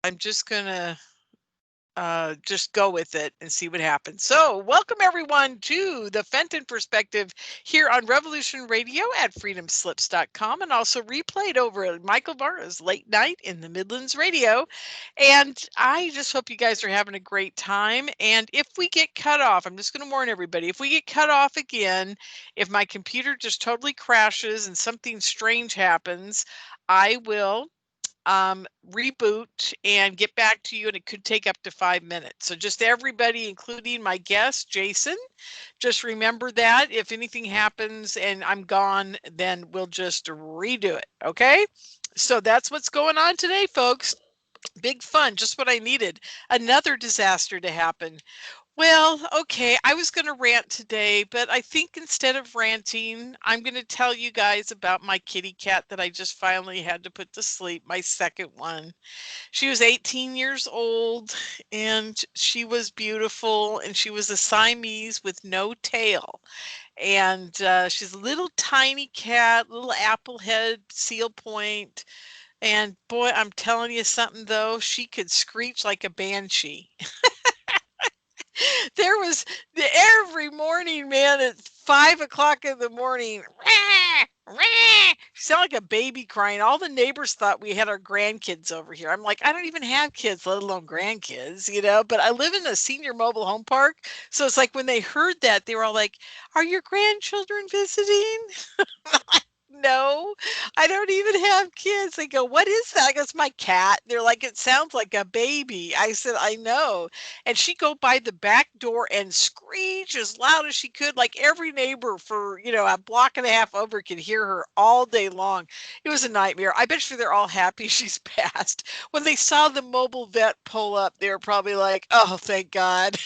I'm just gonna just go with it and see what happens. So, welcome everyone to the Fenton Perspective here on Revolution Radio at freedomslips.com and also replayed over at Michael Barra's Late Night in the Midlands Radio. And I just hope you guys are having a great time. And if we get cut off, I'm just going to warn everybody, if we get cut off again, if my computer just totally crashes and something strange happens, I will reboot and get back to you, and it could take up to 5 minutes. So just everybody, including my guest, Jason, just remember that if anything happens and I'm gone, then we'll just redo it. Okay. So that's what's going on today, folks. Big fun, just what I needed. Another disaster to happen. Well, okay, I was going to rant today, but I think instead of ranting, I'm going to tell you guys about my kitty cat that I just finally had to put to sleep, my second one. She was 18 years old and she was beautiful, and she was a Siamese with no tail. And she's a little tiny cat, little apple head, seal point. And boy, I'm telling you something though, she could screech like a banshee. There was every morning, man, at 5 o'clock in the morning. Rah, rah, she sounded like a baby crying. All the neighbors thought we had our grandkids over here. I'm like, I don't even have kids, let alone grandkids, But I live in a senior mobile home park, so it's like when they heard that, they were all like, "Are your grandchildren visiting?" No, I don't even have kids. They go, "What is that?" I go, "It's my cat." They're like, "It sounds like a baby." I said, "I know." And she'd go by the back door and screech as loud as she could. Like every neighbor for, a block and a half over could hear her all day long. It was a nightmare. I bet you they're all happy she's passed. When they saw the mobile vet pull up, they were probably like, "Oh, thank God."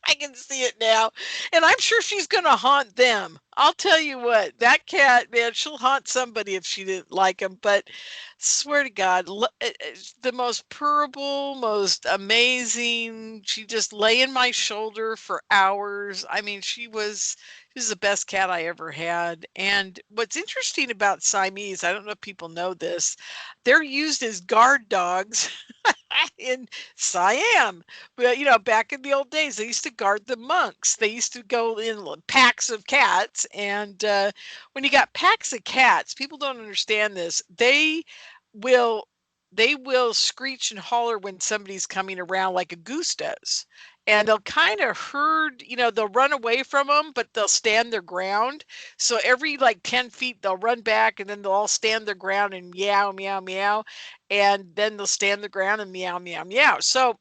I can see it now. And I'm sure she's going to haunt them. I'll tell you what, that cat, man, she'll haunt somebody if she didn't like him. But swear to God, the most purrable, most amazing. She just lay in my shoulder for hours. I mean, she was the best cat I ever had. And what's interesting about Siamese, I don't know if people know this, they're used as guard dogs in Siam. But back in the old days, they used to guard the monks. They used to go in packs of cats, and when you got packs of cats, people don't understand this. Will they will screech and holler when somebody's coming around like a goose does. And they'll kind of herd, they'll run away from them, but they'll stand their ground. So every like 10 feet, they'll run back, and then they'll all stand their ground and meow, meow, meow. And then they'll stand their ground and meow, meow, meow. So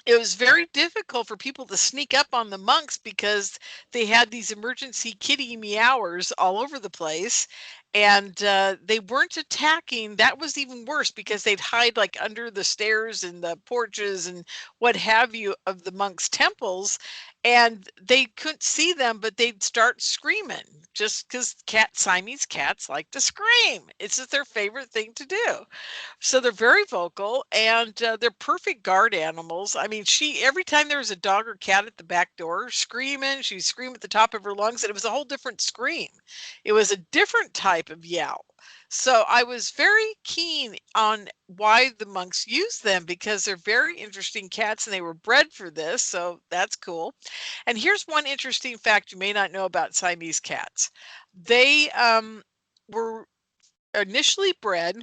it was very difficult for people to sneak up on the monks because they had these emergency kitty meowers all over the place, and they weren't attacking. That was even worse because they'd hide like under the stairs and the porches and what have you of the monks' temples, and they couldn't see them, but they'd start screaming just because Siamese cats like to scream. It's just their favorite thing to do. So they're very vocal, and they're perfect guard animals. I mean, she every time there was a dog or cat at the back door screaming, she'd scream at the top of her lungs, and it was a whole different scream. It was a different type of yowl. So I was very keen on why the monks use them because they're very interesting cats and they were bred for this. So that's cool. And here's one interesting fact you may not know about Siamese cats. They were initially bred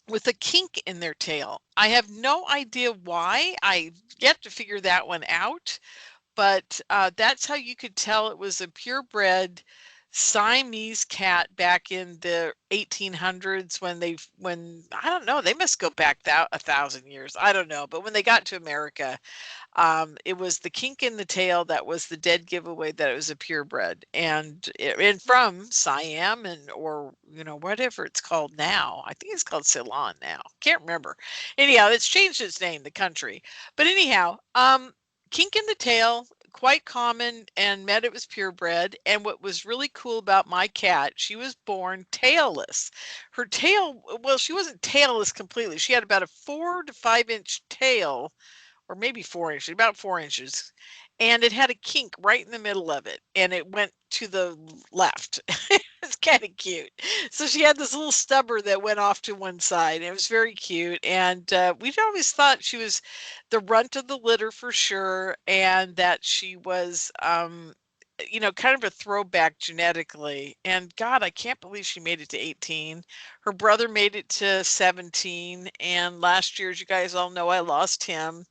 with a kink in their tail. I have no idea why. I've yet to figure that one out, but that's how you could tell it was a purebred Siamese cat back in the 1800s when I don't know, they must go back 1,000 years. I don't know, but when they got to America, it was the kink in the tail that was the dead giveaway that it was a purebred, and from Siam or whatever it's called now. I think it's called Ceylon now. Can't remember. Anyhow, it's changed its name, the country. But anyhow, kink in the tail, quite common, and meant it was purebred. And what was really cool about my cat, she was born tailless. Her tail, well, she wasn't tailless completely. She had about a 4 to 5 inch tail, or maybe 4 inches, about 4 inches. and it had a kink right in the middle of it, and it went to the left. It's kind of cute. So she had this little stubber that went off to one side. It was very cute, and we'd always thought she was the runt of the litter for sure, and that she was, kind of a throwback genetically. And God, I can't believe she made it to 18. Her brother made it to 17, and last year, as you guys all know, I lost him.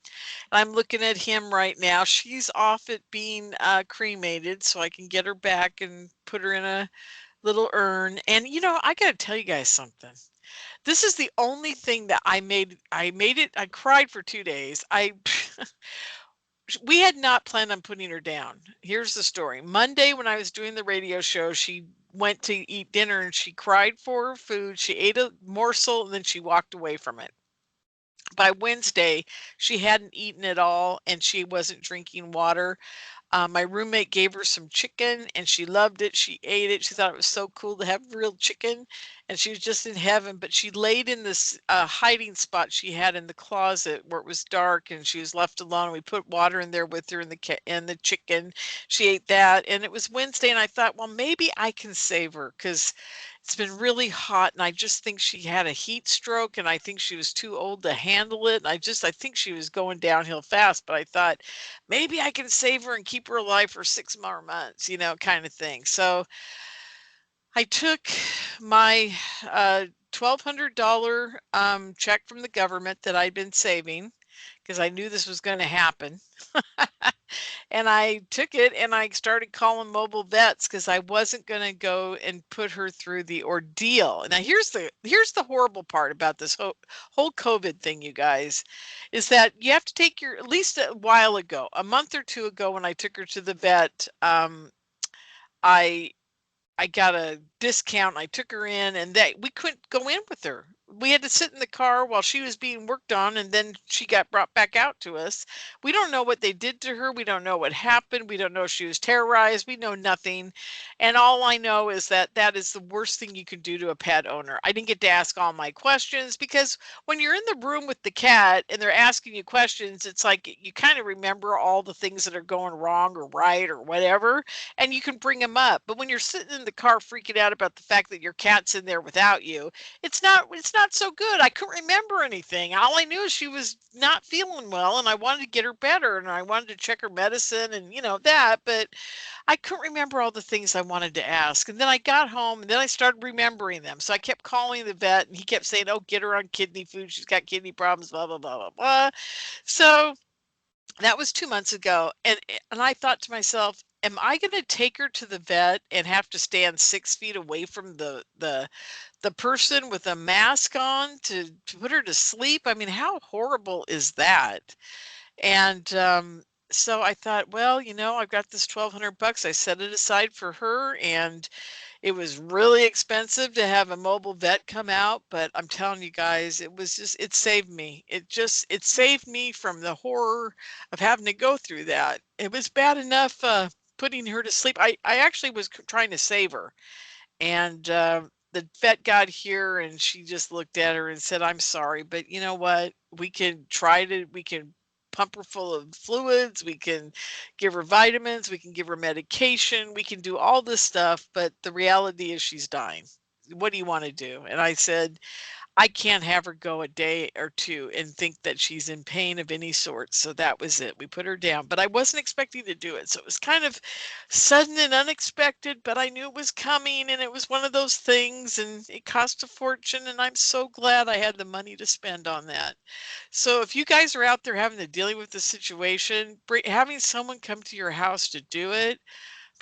I'm looking at him right now. She's off at being cremated, so I can get her back and put her in a little urn. And I got to tell you guys something. This is the only thing that I made. I made it. I cried for 2 days. We had not planned on putting her down. Here's the story. Monday, when I was doing the radio show, she went to eat dinner and she cried for her food. She ate a morsel and then she walked away from it. By Wednesday, she hadn't eaten at all and she wasn't drinking water. My roommate gave her some chicken and she loved it. She ate it. She thought it was so cool to have real chicken and she was just in heaven. But she laid in this hiding spot she had in the closet where it was dark and she was left alone. We put water in there with her in the chicken. She ate that and it was Wednesday and I thought, well, maybe I can save her because it's been really hot and I just think she had a heat stroke and I think she was too old to handle it. I think she was going downhill fast, but I thought maybe I can save her and keep her alive for 6 more months, kind of thing. So I took my $1,200 check from the government that I'd been saving because I knew this was going to happen. And I took it and I started calling mobile vets because I wasn't going to go and put her through the ordeal. Now here's the horrible part about this whole COVID thing, you guys, is that you have to take your, at least a while ago, a month or two ago when I took her to the vet, I I got a discount. I took her in and we couldn't go in with her. We had to sit in the car while she was being worked on and then she got brought back out to us. We don't know what they did to her. We don't know what happened. We don't know if she was terrorized. We know nothing. And all I know is that that is the worst thing you can do to a pet owner. I didn't get to ask all my questions because when you're in the room with the cat and they're asking you questions, it's like you kind of remember all the things that are going wrong or right or whatever and you can bring them up. But when you're sitting in the car freaking out about the fact that your cat's in there without you, it's not so good. I couldn't remember anything. All I knew is she was not feeling well and I wanted to get her better and I wanted to check her medicine and that, but I couldn't remember all the things I wanted to ask. And then I got home and then I started remembering them. So I kept calling the vet and he kept saying, "Oh, get her on kidney food. She's got kidney problems, blah blah blah blah blah." So that was 2 months ago, and I thought to myself, "Am I gonna take her to the vet and have to stand 6 feet away from the person with a mask on to put her to sleep?" I mean, how horrible is that? And, so I thought, "Well, I've got this 1,200 bucks. I set it aside for her, and it was really expensive to have a mobile vet come out, but I'm telling you guys, it saved me. It saved me from the horror of having to go through that. It was bad enough putting her to sleep. I actually was trying to save her. And the vet got here and she just looked at her and said, "I'm sorry, but you know what? We can pump her full of fluids, we can give her vitamins, we can give her medication, we can do all this stuff, but the reality is she's dying. What do you want to do?" And I said, I can't have her go a day or two and think that she's in pain of any sort. So that was it. We put her down, but I wasn't expecting to do it. So it was kind of sudden and unexpected, but I knew it was coming and it was one of those things and it cost a fortune. And I'm so glad I had the money to spend on that. So if you guys are out there having to deal with the situation, having someone come to your house to do it,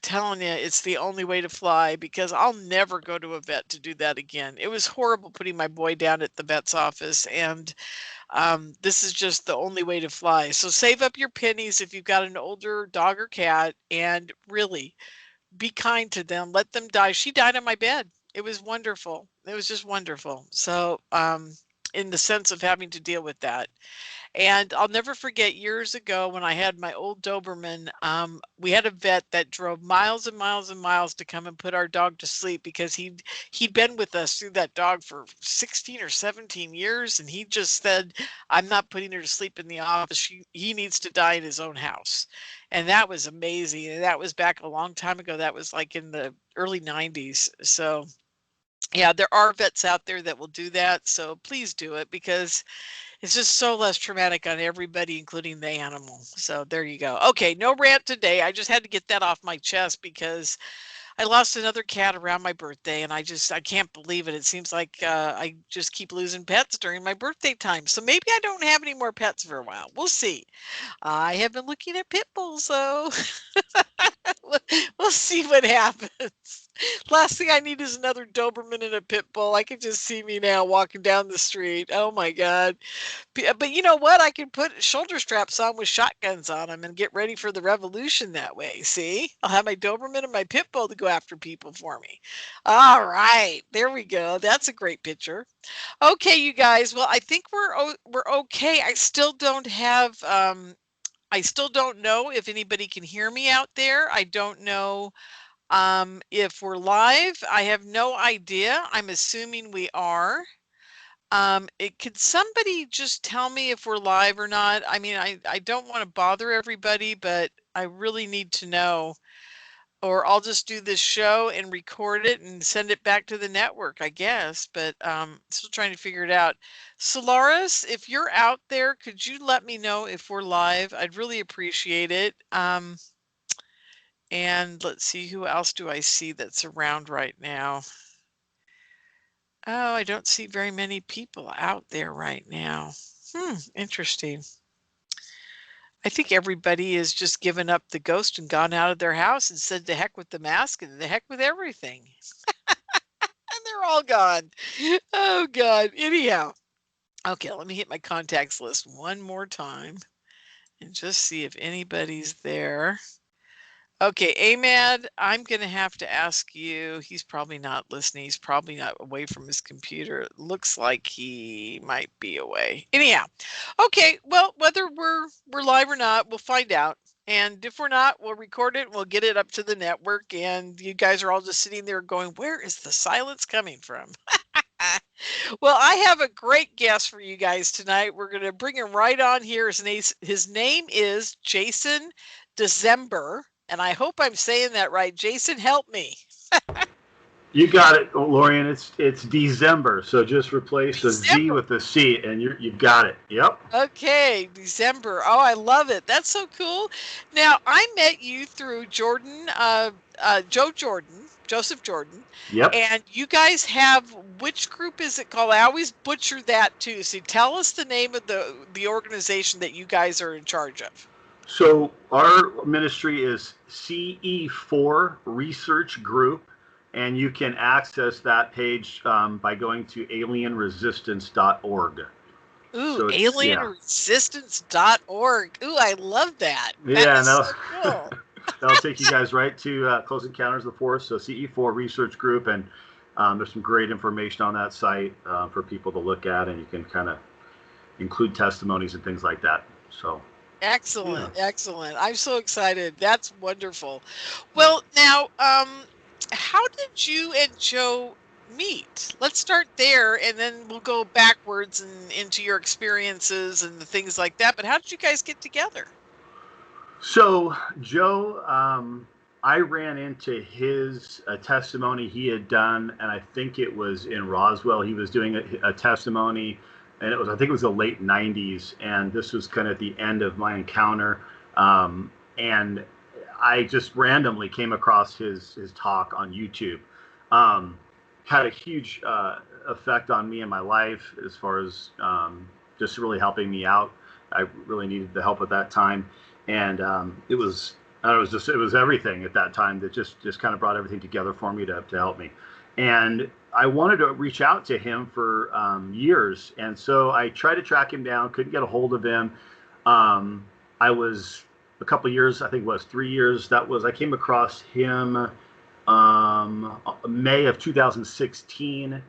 telling you it's the only way to fly because I'll never go to a vet to do that again. It was horrible putting my boy down at the vet's office, and this is just the only way to fly. So save up your pennies if you've got an older dog or cat, and really be kind to them. Let them die. She died on my bed. It was wonderful. It was just wonderful. So in the sense of having to deal with that. And I'll never forget years ago when I had my old Doberman, we had a vet that drove miles and miles and miles to come and put our dog to sleep because he'd been with us through that dog for 16 or 17 years, and he just said, "I'm not putting her to sleep in the office. He needs to die in his own house." And that was amazing. And that was back a long time ago. That was like in the early 90s. So yeah, there are vets out there that will do that. So please do it because it's just so less traumatic on everybody, including the animal. So there you go. Okay, no rant today. I just had to get that off my chest because I lost another cat around my birthday, and I can't believe it. It seems like I just keep losing pets during my birthday time. So maybe I don't have any more pets for a while. We'll see. I have been looking at pit bulls, though. We'll see what happens. Last thing I need is another Doberman and a pit bull. I can just see me now walking down the street. Oh my God. But you know what? I can put shoulder straps on with shotguns on them and get ready for the revolution that way. See? I'll have my Doberman and my pit bull to go after people for me. All right. There we go. That's a great picture. Okay, you guys. Well, I think we're okay. I still don't know if anybody can hear me out there. I don't know if we're live. I have no idea. I'm assuming we are. Could somebody just tell me if we're live or not? I mean, I don't want to bother everybody, but I really need to know. Or I'll just do this show and record it and send it back to the network, I guess. But still trying to figure it out. Solaris, if you're out there, could you let me know if we're live? I'd really appreciate it. And let's see, who else do I see that's around right now? Oh, I don't see very many people out there right now. Interesting. I think everybody has just given up the ghost and gone out of their house and said the heck with the mask and the heck with everything. And they're all gone. Oh, God. Anyhow. Okay, let me hit my contacts list one more time and just see if anybody's there. Okay, Ahmad, I'm going to have to ask you. He's probably not listening. He's probably not away from his computer. It looks like he might be away. Anyhow, okay, well, whether we're live or not, we'll find out. And if we're not, we'll record it. We'll get it up to the network. And you guys are all just sitting there going, where is the silence coming from? Well, I have a great guest for you guys tonight. We're going to bring him right on here. His name is Jason Dezember, and I hope I'm saying that right. Jason, help me. You got it, Lorian. It's December, so just replace the Z with the C, and you've got it. Yep. Okay, December. Oh, I love it. That's so cool. Now, I met you through Joseph Jordan. Yep. And you guys have, which group is it called? I always butcher that too. So tell us the name of the organization that you guys are in charge of. So our ministry is CE4 Research Group, and you can access that page by going to alienresistance.org. Ooh, so alienresistance.org. Ooh, I love that. Yeah, so cool. That'll take you guys right to Close Encounters of the Force, so CE4 Research Group, and there's some great information on that site for people to look at, and you can kind of include testimonies and things like that. So excellent, excellent. I'm so excited. That's wonderful. Well, now, how did you and Joe meet? Let's start there, and then we'll go backwards and into your experiences and the things like that. But how did you guys get together? So Joe, I ran into his testimony he had done, and I think it was in Roswell. He was doing a testimony, and I think it was the late 90s, and this was kind of the end of my encounter. And I just randomly came across his talk on YouTube. Had a huge effect on me in my life as far as just really helping me out. I really needed the help at that time. And it was everything at that time that just kind of brought everything together for me to help me. And I wanted to reach out to him for years. And so I tried to track him down, couldn't get a hold of him. I was a couple of years, I think it was 3 years. I came across him May of 2016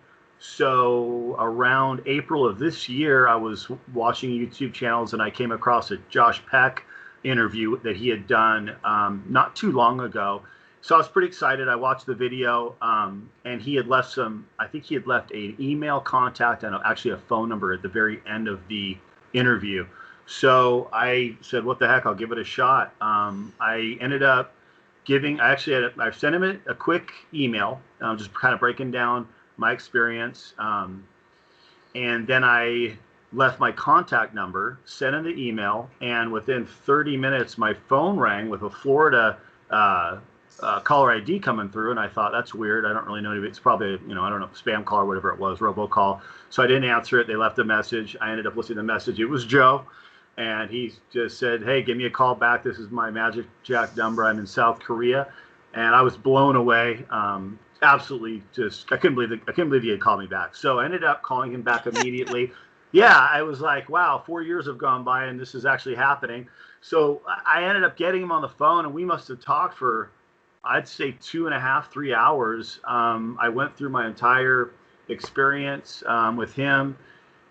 So around April of this year, I was watching YouTube channels and I came across a Josh Peck interview that he had done not too long ago. So I was pretty excited. I watched the video, and he had left I think he had left an email contact and actually a phone number at the very end of the interview. So I said, what the heck, I'll give it a shot. I ended up I sent him a quick email, just kind of breaking down my experience. And then I left my contact number, sent him the email, and within 30 minutes, my phone rang with a Florida caller ID coming through. And I thought, that's weird. I don't really know. It's probably, I don't know, spam call or whatever it was, robocall. So I didn't answer it. They left a message. I ended up listening to the message. It was Joe. And he just said, hey, give me a call back. This is my Magic Jack number. I'm in South Korea. And I was blown away. Absolutely I couldn't believe he had called me back. So I ended up calling him back immediately. Yeah, I was like, wow, 4 years have gone by and this is actually happening. So I ended up getting him on the phone, and we must have talked for, I'd say, 2.5, 3 hours. I went through my entire experience with him,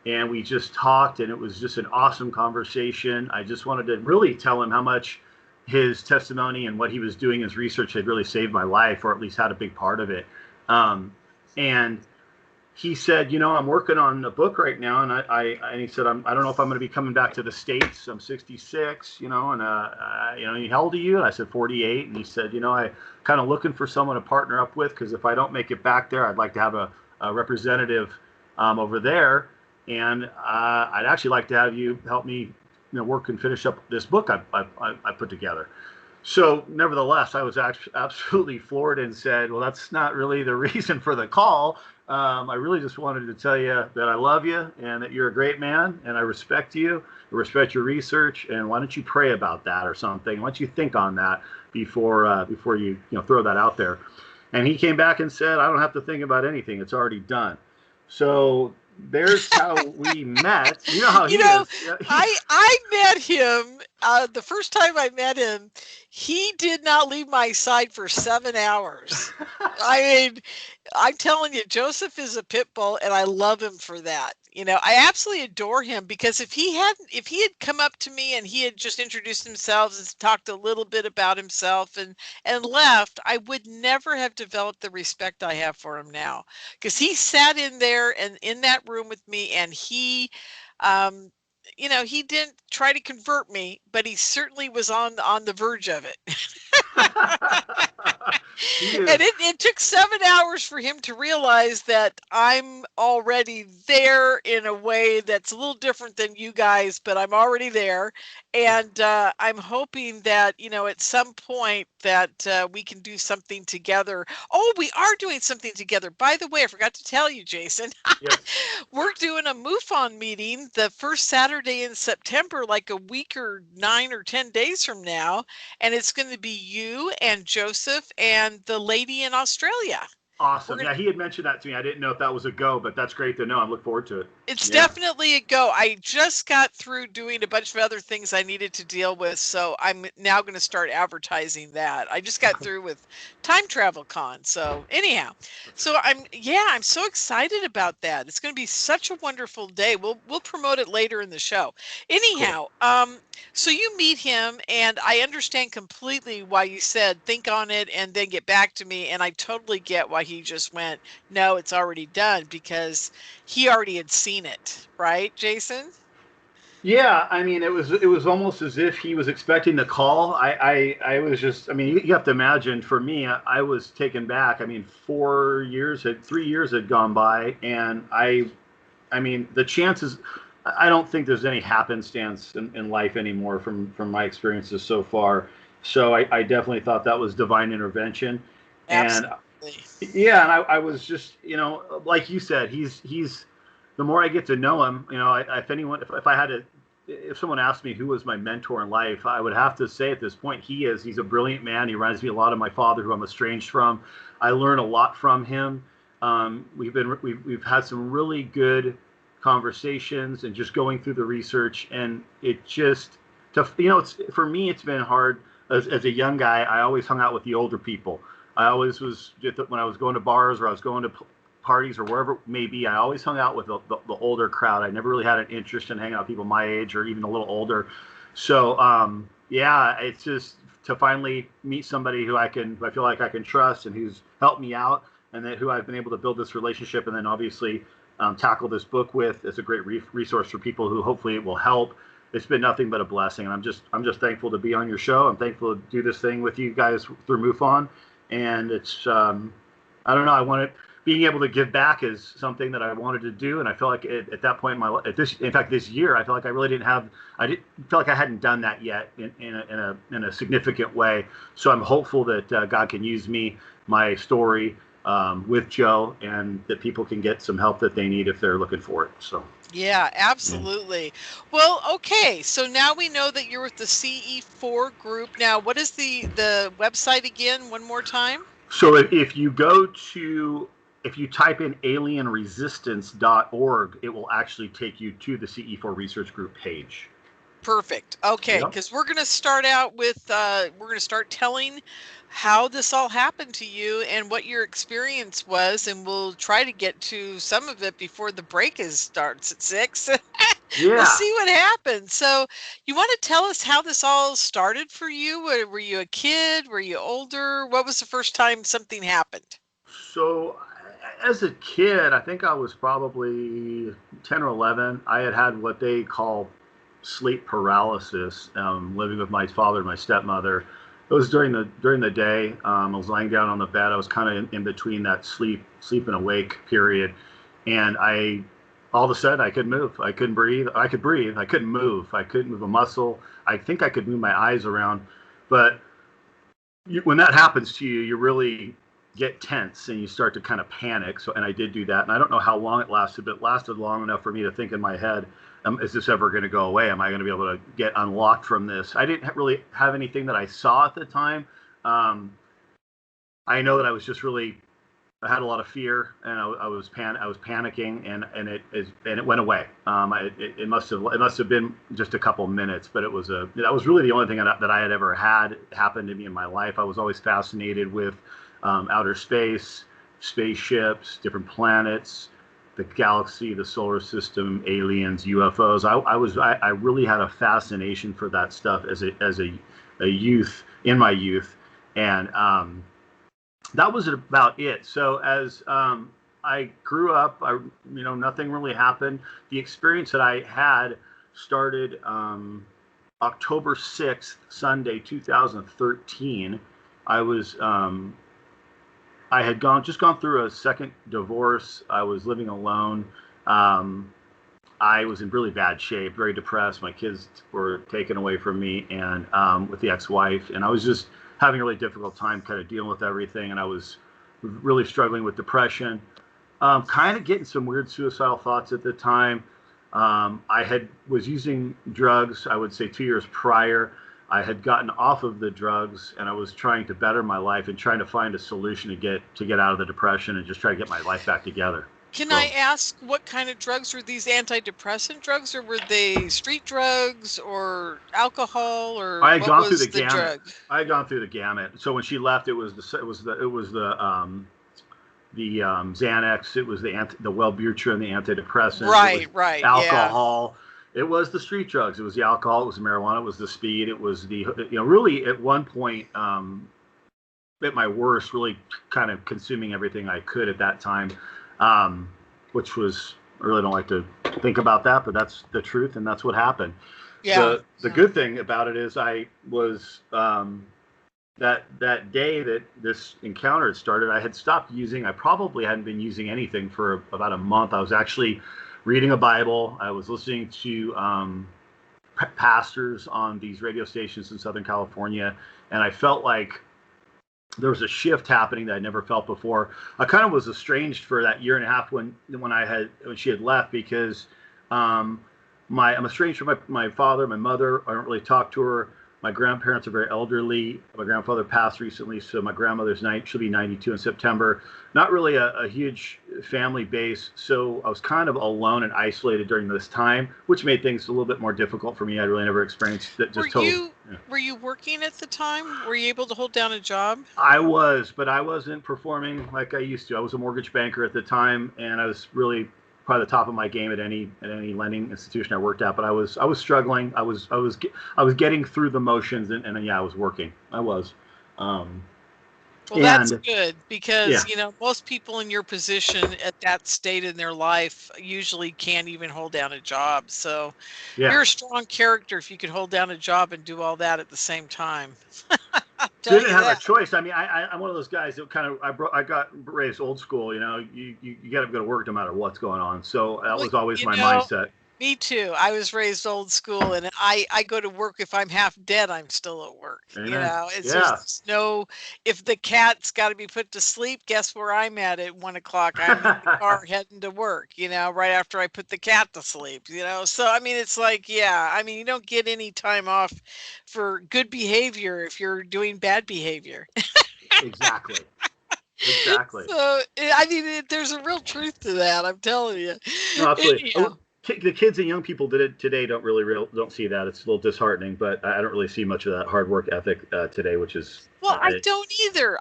and we just talked, and it was just an awesome conversation. I just wanted to really tell him how much his testimony and what he was doing, his research, had really saved my life, or at least had a big part of it. And he said, I'm working on a book right now, and he said, I don't know if I'm going to be coming back to the States. I'm 66, and how old are you? And I said 48, and he said, I kind of looking for someone to partner up with, because if I don't make it back there, I'd like to have a representative over there, and I'd actually like to have you help me work and finish up this book I put together. So nevertheless, I was absolutely floored and said, well, that's not really the reason for the call. I really just wanted to tell you that I love you and that you're a great man, and I respect you, I respect your research, and why don't you pray about that or something? Why don't you think on that before you throw that out there? And he came back and said, I don't have to think about anything. It's already done. So there's how we met. You know how he is. I met him the first time I met him. He did not leave my side for 7 hours. I mean, I'm telling you, Joseph is a pit bull, and I love him for that. I absolutely adore him, because if he had come up to me and he had just introduced himself and talked a little bit about himself and left, I would never have developed the respect I have for him now, because he sat in there and in that room with me, and he he didn't try to convert me, but he certainly was on the verge of it. And it took 7 hours for him to realize that I'm already there in a way that's a little different than you guys, but I'm already there. And I'm hoping that, at some point that we can do something together. Oh, we are doing something together. By the way, I forgot to tell you, Jason. Yes. We're doing a MUFON meeting the first Saturday in September, like a week or 9 or 10 days from now. And it's going to be you and Joseph and the lady in Australia. Awesome. Yeah, he had mentioned that to me. I didn't know if that was a go, but that's great to know. I look forward to it. It's definitely a go. I just got through doing a bunch of other things I needed to deal with, so I'm now going to start advertising that. I just got through with Time Travel Con. So anyhow, so I'm so excited about that. It's going to be such a wonderful day. We'll promote it later in the show. Anyhow, cool. So you meet him, and I understand completely why you said think on it and then get back to me, and I totally get why he just went, no, it's already done, because he already had seen it, right, Jason? Yeah, I mean, it was almost as if he was expecting the call. I was just, I mean, you have to imagine, for me, I was taken back. I mean, 3 years had gone by, and I mean, the chances, I don't think there's any happenstance in life anymore from my experiences so far. So I definitely thought that was divine intervention. Absolutely. And yeah, and I was just, like you said, he's the more I get to know him, if someone asked me who was my mentor in life, I would have to say at this point, he's a brilliant man. He reminds me a lot of my father, who I'm estranged from. I learn a lot from him. We've had some really good conversations and just going through the research, and it just, for me, it's been hard as a young guy. I always hung out with the older people. I always was, when I was going to bars or I was going to parties or wherever it may be, I always hung out with the older crowd. I never really had an interest in hanging out with people my age or even a little older. So yeah, it's just to finally meet somebody who I feel like I can trust and who's helped me out, and that who I've been able to build this relationship, and then obviously tackle this book with. It's a great resource for people who hopefully it will help. It's been nothing but a blessing, and I'm just thankful to be on your show. I'm thankful to do this thing with you guys through MUFON, and it's I don't know. I want it. Being able to give back is something that I wanted to do, and I feel like at that point in my life, in fact, this year, I feel like I really didn't have. I didn't feel like I hadn't done that yet in a significant way. So I'm hopeful that God can use me, my story, with Joe, and that people can get some help that they need if they're looking for it. So. Yeah, absolutely. Yeah. Well, okay. So now we know that you're with the CE4 group. Now, what is the website again? One more time. So if you go to, if you type in alienresistance.org, it will actually take you to the CE4 Research Group page. Perfect. Okay, because we're going to start out with, we're going to start telling how this all happened to you and what your experience was, and we'll try to get to some of it before the break starts at 6. Yeah. We'll see what happens. So you want to tell us how this all started for you? Were you a kid? Were you older? What was the first time something happened? So as a kid, I think I was probably 10 or 11. I had what they call sleep paralysis, living with my father and my stepmother. It was during the day. I was lying down on the bed. I was kind of in between that sleep and awake period, and all of a sudden I couldn't move. I couldn't breathe. I could breathe. I couldn't move. I couldn't move a muscle. I think I could move my eyes around, but when that happens to you, you really get tense and you start to kind of panic. So, and I did do that, and I don't know how long it lasted, but it lasted long enough for me to think in my head, is this ever going to go away? Am I going to be able to get unlocked from this? I didn't really have anything that I saw at the time. I know that I was just really, I had a lot of fear, and I was panicking, and it went away. It must have been just a couple minutes, but that was really the only thing that I had ever had happen to me in my life. I was always fascinated with outer space, spaceships, different planets, the galaxy, the solar system, aliens, UFOs. I really had a fascination for that stuff as a youth, in my youth, and that was about it. So as I grew up, nothing really happened. The experience that I had started October 6th, Sunday, 2013. I had just gone through a second divorce. I was living alone. I was in really bad shape, very depressed. My kids were taken away from me, and with the ex-wife, and I was just having a really difficult time kind of dealing with everything, and I was really struggling with depression, kind of getting some weird suicidal thoughts at the time. I was using drugs, I would say 2 years prior. I had gotten off of the drugs, and I was trying to better my life and trying to find a solution to get out of the depression and just try to get my life back together. Can I ask what kind of drugs were these? Antidepressant drugs, or were they street drugs or alcohol, or I had gone through the gamut. drug? I had gone through the gamut. So when she left, it was the Xanax, it was the Wellbutrin, the antidepressant, right, alcohol. Yeah. It was the street drugs. It was the alcohol. It was the marijuana. It was the speed. It was the really at one point, at my worst, really kind of consuming everything I could at that time, which was, I really don't like to think about that, but that's the truth, and that's what happened. Yeah. The good thing about it is I was that day that this encounter had started, I had stopped using. I probably hadn't been using anything for about a month. I was actually reading a Bible. I was listening to pastors on these radio stations in Southern California, and I felt like there was a shift happening that I never felt before. I kind of was estranged for that year and a half when she had left, because I'm estranged from my father, my mother. I don't really talk to her. My grandparents are very elderly. My grandfather passed recently, so my grandmother's she'll be 92 in September. Not really a huge family base, so I was kind of alone and isolated during this time, which made things a little bit more difficult for me. I really never experienced that. Were Just total. you Yeah. were you working at the time? Were you able to hold down a job? I was, but I wasn't performing like I used to. I was a mortgage banker at the time, and I was really probably the top of my game at any lending institution I worked at. But I was struggling. I was getting through the motions, and yeah, I was working. I was, um, Well, that's and good because, yeah, most people in your position at that state in their life usually can't even hold down a job. So yeah. you're a strong character if you could hold down a job and do all that at the same time. I'll tell Didn't you have a that. choice. I mean, I'm one of those guys that kind of I got raised old school. You got to go to work no matter what's going on. So that Well, was always you my know, mindset. Me too. I was raised old school, and I go to work if I'm half dead, I'm still at work. Amen. It's Yeah. there's no if the cat's got to be put to sleep, guess where I'm at 1 o'clock? I'm in the car heading to work. Right after I put the cat to sleep. So I mean, it's like, yeah, I mean, you don't get any time off for good behavior if you're doing bad behavior. Exactly. Exactly. So I mean, there's a real truth to that. I'm telling you. No, absolutely. Anyhow. The kids and young people did it today don't see that. It's a little disheartening, but I don't really see much of that hard work ethic today, which is Well, I don't either.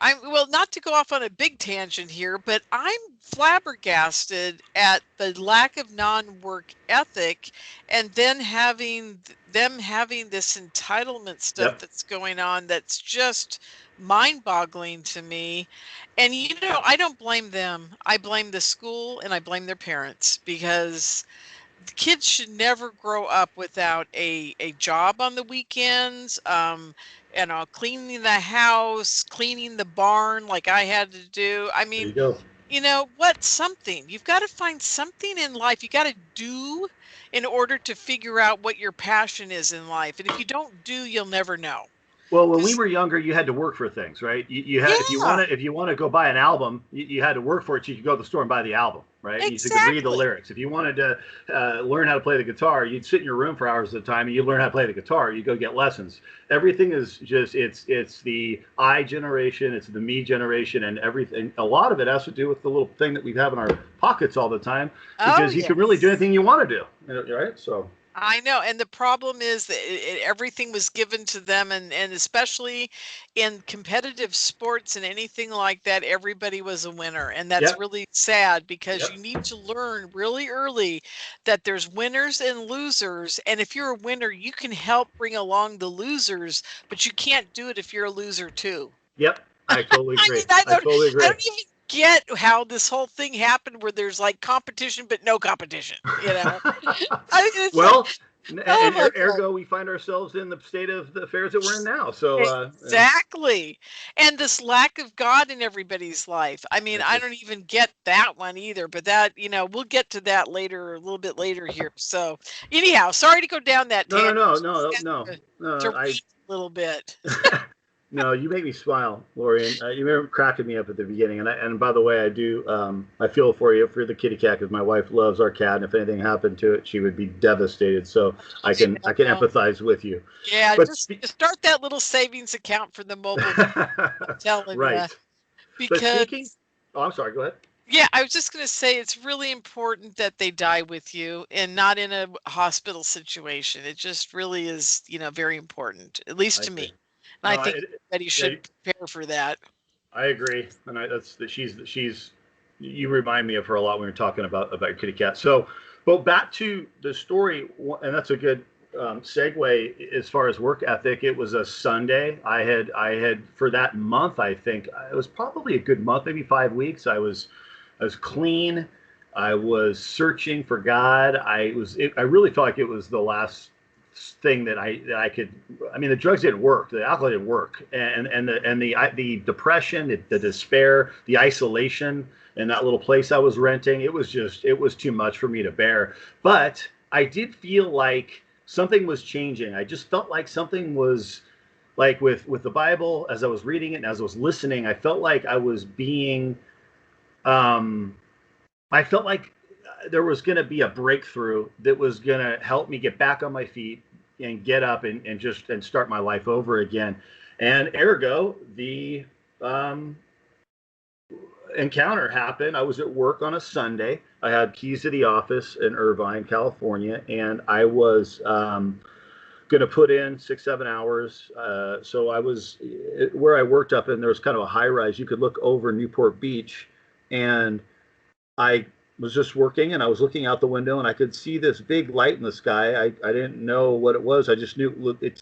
Not to go off on a big tangent here, but I'm flabbergasted at the lack of non-work ethic, and then them having this entitlement stuff yep. that's going on that's just mind-boggling to me. And I don't blame them. I blame the school and I blame their parents because the kids should never grow up without a job on the weekends, cleaning the house, cleaning the barn like I had to do. I There mean, you go. something. You've got to find something in life you got to do in order to figure out what your passion is in life. And if you don't do, you'll never know. Well, when we Because were younger, you had to work for things, right? You had yeah, if you want to go buy an album, you had to work for it. So you could go to the store and buy the album, right? You could read the exactly. lyrics. If you wanted to learn how to play the guitar, you'd sit in your room for hours at a time and you learn how to play the guitar. You go get lessons. Everything is just it's the I generation, it's the me generation, and everything. A lot of it has to do with the little thing that we have in our pockets all the time, Oh, because you can really do yes. anything you want to do, right? So I know, and the problem is that everything was given to them, and especially in competitive sports and anything like that, everybody was a winner, and that's yep, really sad because yep, you need to learn really early that there's winners and losers, and if you're a winner, you can help bring along the losers, but you can't do it if you're a loser too. yep. I totally I agree. mean, I I don't, totally I agree. don't even get how this whole thing happened where there's like competition but no competition. It's like, Well, and oh my God. ergo, we find ourselves in the state of the affairs that we're in now. So, Exactly. And this lack of God in everybody's life. I mean, I don't it's even get that one either, but we'll get to that later, a little bit later here. So, anyhow, sorry to go down that no, no, tangent. no, Just no, had no, to no. rant a little bit. No, you make me smile, Lori, and you remember cracking me up at the beginning. And by the way, I do. I feel for the kitty cat, because my wife loves our cat, and if anything happened to it, she would be devastated. So I I can know. empathize with you. Yeah, But just start that little savings account for the mobile vet. I'm telling you, right. But speaking, because oh, I'm sorry. Go ahead. yeah, I was just going to say it's really important that they die with you and not in a hospital situation. It just really is, very important, at least I to agree. me. And I No, think everybody yeah, should prepare for that. I agree, and that's that she's. You remind me of her a lot when we were talking about kitty cat. So, but back to the story, and that's a good segue as far as work ethic. It was a Sunday. I had for that month. I think it was probably a good month, maybe 5 weeks. I was clean. I was searching for God. I really felt like it was the last thing that I could. I mean, the drugs didn't work. The alcohol didn't work, and the depression, the despair, the isolation in that little place I was renting. It was too much for me to bear. But I did feel like something was changing. I just felt like something was like with the Bible, as I was reading it and as I was listening. I felt like I was being um, I felt like there was going to be a breakthrough that was going to help me get back on my feet, get up and start my life over again. And ergo, the encounter happened. I was at work on a Sunday. I had keys to the office in Irvine, California, and I was going to put in 6-7 hours. So I was where I worked up, and there was kind of a high rise. You could look over Newport Beach, and I was just working, and I was looking out the window, and I could see this big light in the sky. I didn't know what it was. I just knew it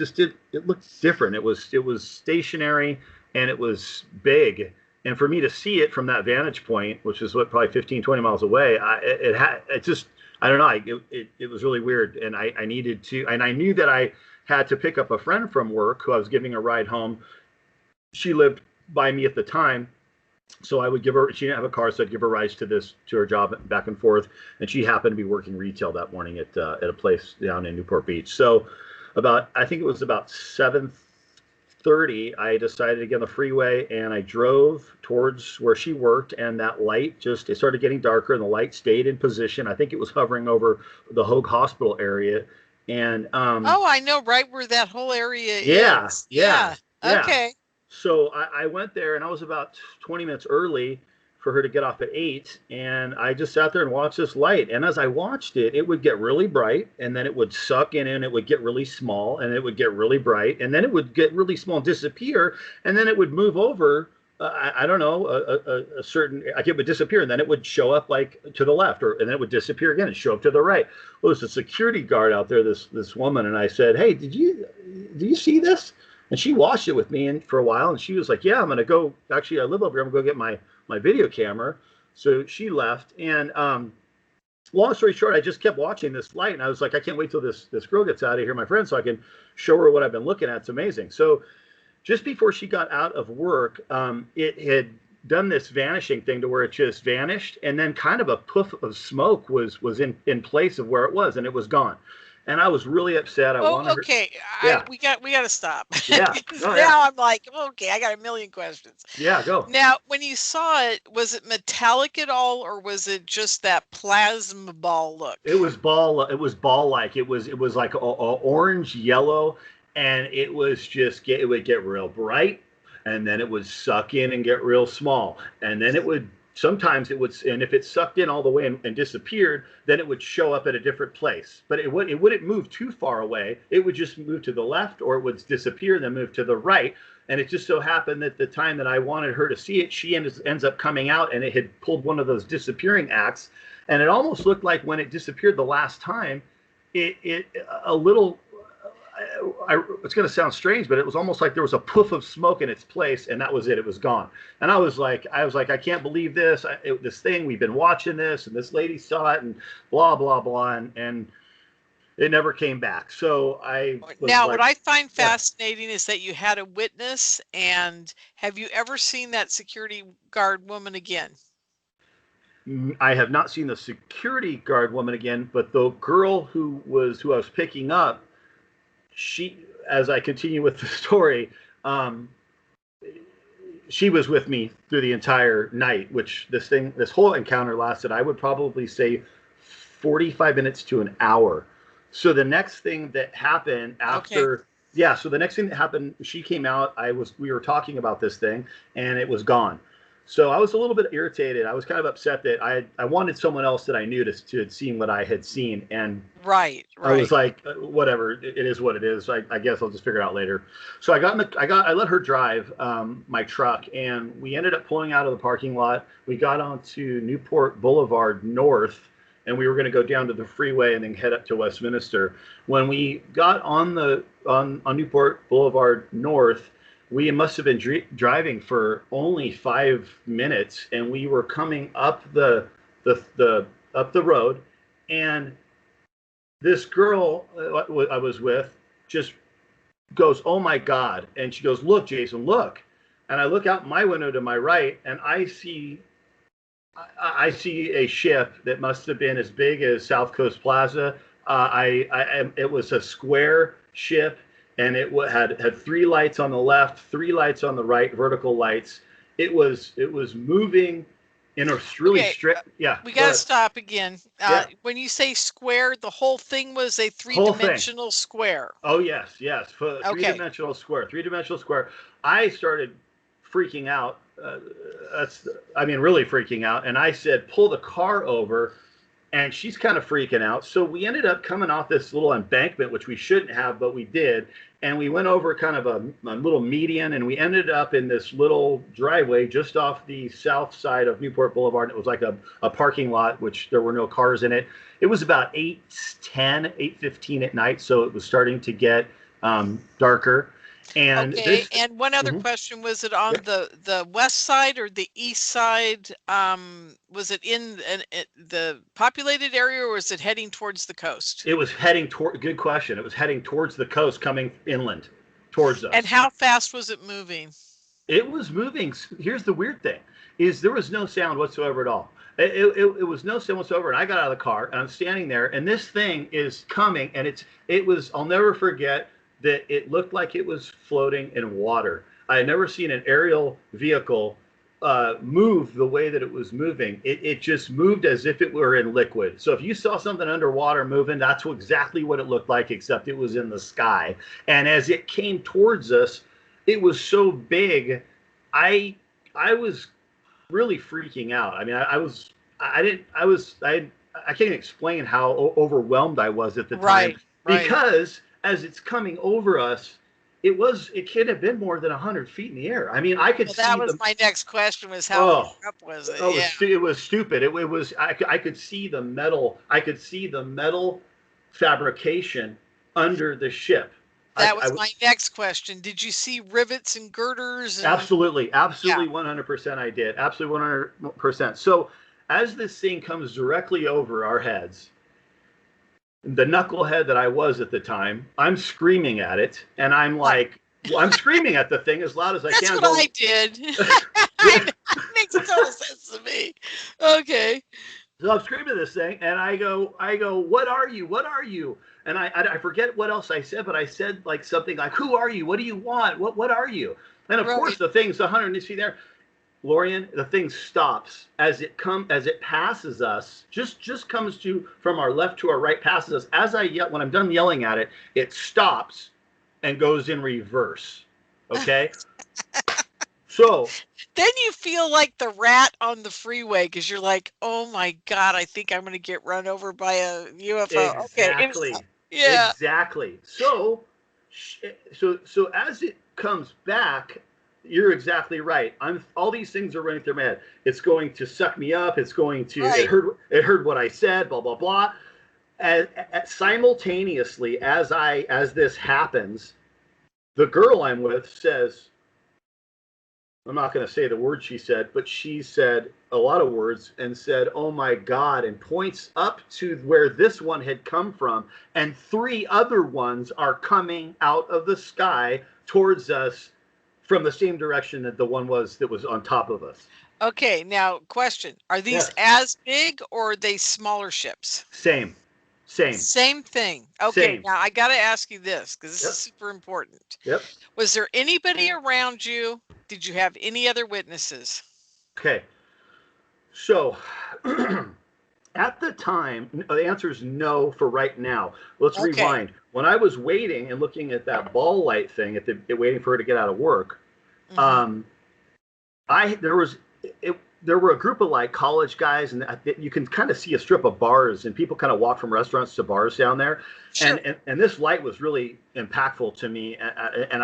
looked different. It was stationary, and it was big. And for me to see it from that vantage point, which is what, probably 15, 20 miles away, I don't know. It was really weird, and I needed to, and I knew that I had to pick up a friend from work who I was giving a ride home. She lived by me at the time, so I would give her. She didn't have a car, so I'd give her rides to her job back and forth. And she happened to be working retail that morning at a place down in Newport Beach. So I think it was about 7:30, I decided to get on the freeway, and I drove towards where she worked, and that light it started getting darker, and the light stayed in position. I think it was hovering over the Hoag Hospital area. And oh, I know right where that whole area is. Yeah. Okay. So I went there, and I was about 20 minutes early for her to get off at 8, and I just sat there and watched this light. And as I watched it, it would get really bright, and then it would suck in, and it would get really small, and it would get really bright, and then it would get really small and disappear, and then it would move over. I don't know, a certain, like, it would disappear, and then it would show up like to the left, and then it would disappear again and show up to the right. Well, there's a security guard out there, this woman, and I said, "Hey, do you see this?" And she watched it with me for a while, and she was like, "Yeah, I'm gonna go. Actually, I live over here. I'm gonna go get my video camera." So she left, and long story short, I just kept watching this light, and I was like, I can't wait till this girl gets out of here, my friend, so I can show her what I've been looking at. It's amazing. So just before she got out of work, it had done this vanishing thing to where it just vanished, and then kind of a puff of smoke was in place of where it was, and it was gone. And I was really upset. Okay. Yeah. We got to stop. Yeah. Now I'm like, okay, I got a million questions. Yeah, go. Now, when you saw it, was it metallic at all, or was it just that plasma ball look? It was ball-like. It was like a orange yellow, and it was just it would get real bright, and then it would suck in and get real small, and then sometimes it would, and if it sucked in all the way and disappeared, then it would show up at a different place. But it wouldn't move too far away. It would just move to the left, or it would disappear and then move to the right. And it just so happened that the time that I wanted her to see it, she ends up coming out, and it had pulled one of those disappearing acts. And it almost looked like when it disappeared the last time, it's going to sound strange, but it was almost like there was a puff of smoke in its place, and that was it. It was gone. And I was like, I can't believe this. This thing, we've been watching this, and this lady saw it, and blah, blah, blah. And it never came back. So what I find fascinating is that you had a witness, and have you ever seen that security guard woman again? I have not seen the security guard woman again, but the girl who I was picking up, she, as I continue with the story, she was with me through the entire night, which this whole encounter lasted, I would probably say 45 minutes to an hour. So the next thing that happened so the next thing that happened, she came out, we were talking about this thing, and it was gone. So I was a little bit irritated. I was kind of upset that I wanted someone else that I knew to had seen what I had seen. And right. I was like, whatever, it is what it is. I guess I'll just figure it out later. So I let her drive my truck, and we ended up pulling out of the parking lot. We got onto Newport Boulevard North, and we were going to go down to the freeway and then head up to Westminster. When we got on Newport Boulevard North, we must have been driving for only 5 minutes, and we were coming up the road, and this girl I was with just goes, "Oh my God!" And she goes, "Look, Jason, look!" And I look out my window to my right, and I see a ship that must have been as big as South Coast Plaza. It was a square ship. And it had 3 lights on the left, 3 lights on the right, vertical lights. It was moving in a really Okay, strict. Yeah, we go got to ahead. stop again. Yeah, When you say square, the whole thing was a whole thing. three-dimensional square. Oh yes, for Okay. three-dimensional square. Three-dimensional square. I started freaking out. I mean, really freaking out. And I said, pull the car over. And she's kind of freaking out. So we ended up coming off this little embankment, which we shouldn't have, but we did. And we went over kind of a little median, and we ended up in this little driveway just off the south side of Newport Boulevard. It was like a parking lot, which there were no cars in it. It was about 8:10, 8:15 at night, so it was starting to get darker. And Okay, this, and one other mhm, question, was it on yeah, the west side or the east side? Was it in the populated area, or was it heading towards the coast? it was heading toward, good question. It was heading towards the coast, coming inland towards And us. how fast was it moving? It was moving. Here's the weird thing: is there was no sound whatsoever at all. It was no sound whatsoever. And I got out of the car and I'm standing there, and this thing is coming, and it was. I'll never forget that it looked like it was floating in water. I had never seen an aerial vehicle move the way that it was moving. It just moved as if it were in liquid. So if you saw something underwater moving, that's exactly what it looked like, except it was in the sky. And as it came towards us, it was so big. I was really freaking out. I mean, I can't explain how overwhelmed I was at the time, Right, right. because as it's coming over us, it could have been more than 100 feet in the air. I mean, I could Well, that see was the. my next question, was how far Oh, up was it? oh, Yeah, it was stupid. It was I could see the metal. I could see the metal fabrication under the ship. that was I my next question. Did you see rivets and girders and Absolutely, yeah, absolutely, 100%. I did absolutely 100%. So as this thing comes directly over our heads, the knucklehead that I was at the time, I'm screaming at it, and I'm right. like, well, I'm screaming at the thing as loud as I That's can. what Going, I did. yeah. It makes total sense to me. Okay. So I'm screaming at this thing, and I go, what are you? What are you? And I forget what else I said, but I said like something like, who are you? What do you want? What are you? And of course, Right. the thing's 100 feet there. Lorian, the thing stops as it passes us. Just comes to from our left to our right, passes us. As I yell, when I'm done yelling at it, it stops and goes in reverse. Okay, so Then you feel like the rat on the freeway because you're like, oh my God, I think I'm going to get run over by a UFO. Okay. exactly, Yeah. exactly. So as it comes back, you're exactly right. I'm all these things are running through my head. It's going to suck me up. It's going to. Right. It heard what I said. Blah blah blah. Simultaneously, as this happens, the girl I'm with says, I'm not going to say the word she said, but she said a lot of words and said, "Oh my God," and points up to where this one had come from, and three other ones are coming out of the sky towards us from the same direction that the one was that was on top of us. Okay. Now, question, are these Yes, as big or are they smaller ships? same, same, Same thing. Okay. same. Now, I got to ask you this because this is Yep, super important. yep. Was there anybody around you? Did you have any other witnesses? Okay, so at the time, the answer is no for right now. Let's Okay. rewind. When I was waiting and looking at that ball light thing, waiting for her to get out of work, Hmm. um, I there were a group of like college guys, and you can kind of see a strip of bars, and people kind of walk from restaurants to bars down there, Sure. and this light was really impactful to me, and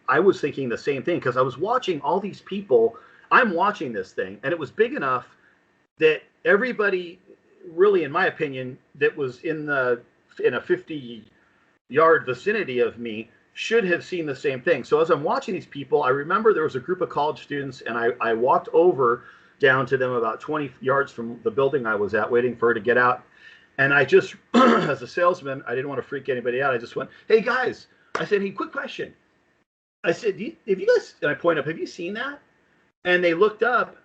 I was thinking the same thing because I was watching all these people. I'm watching this thing, and it was big enough that everybody, really, in my opinion, that was in a 50-yard vicinity of me should have seen the same thing. So as I'm watching these people, I remember there was a group of college students, and I walked over down to them about 20 yards from the building I was at, waiting for her to get out. And I just, as a salesman, I didn't want to freak anybody out. I just went, "Hey guys," I said, "Hey, quick question." I said, "Have you guys?" And I point up, "Have you seen that?" And they looked up,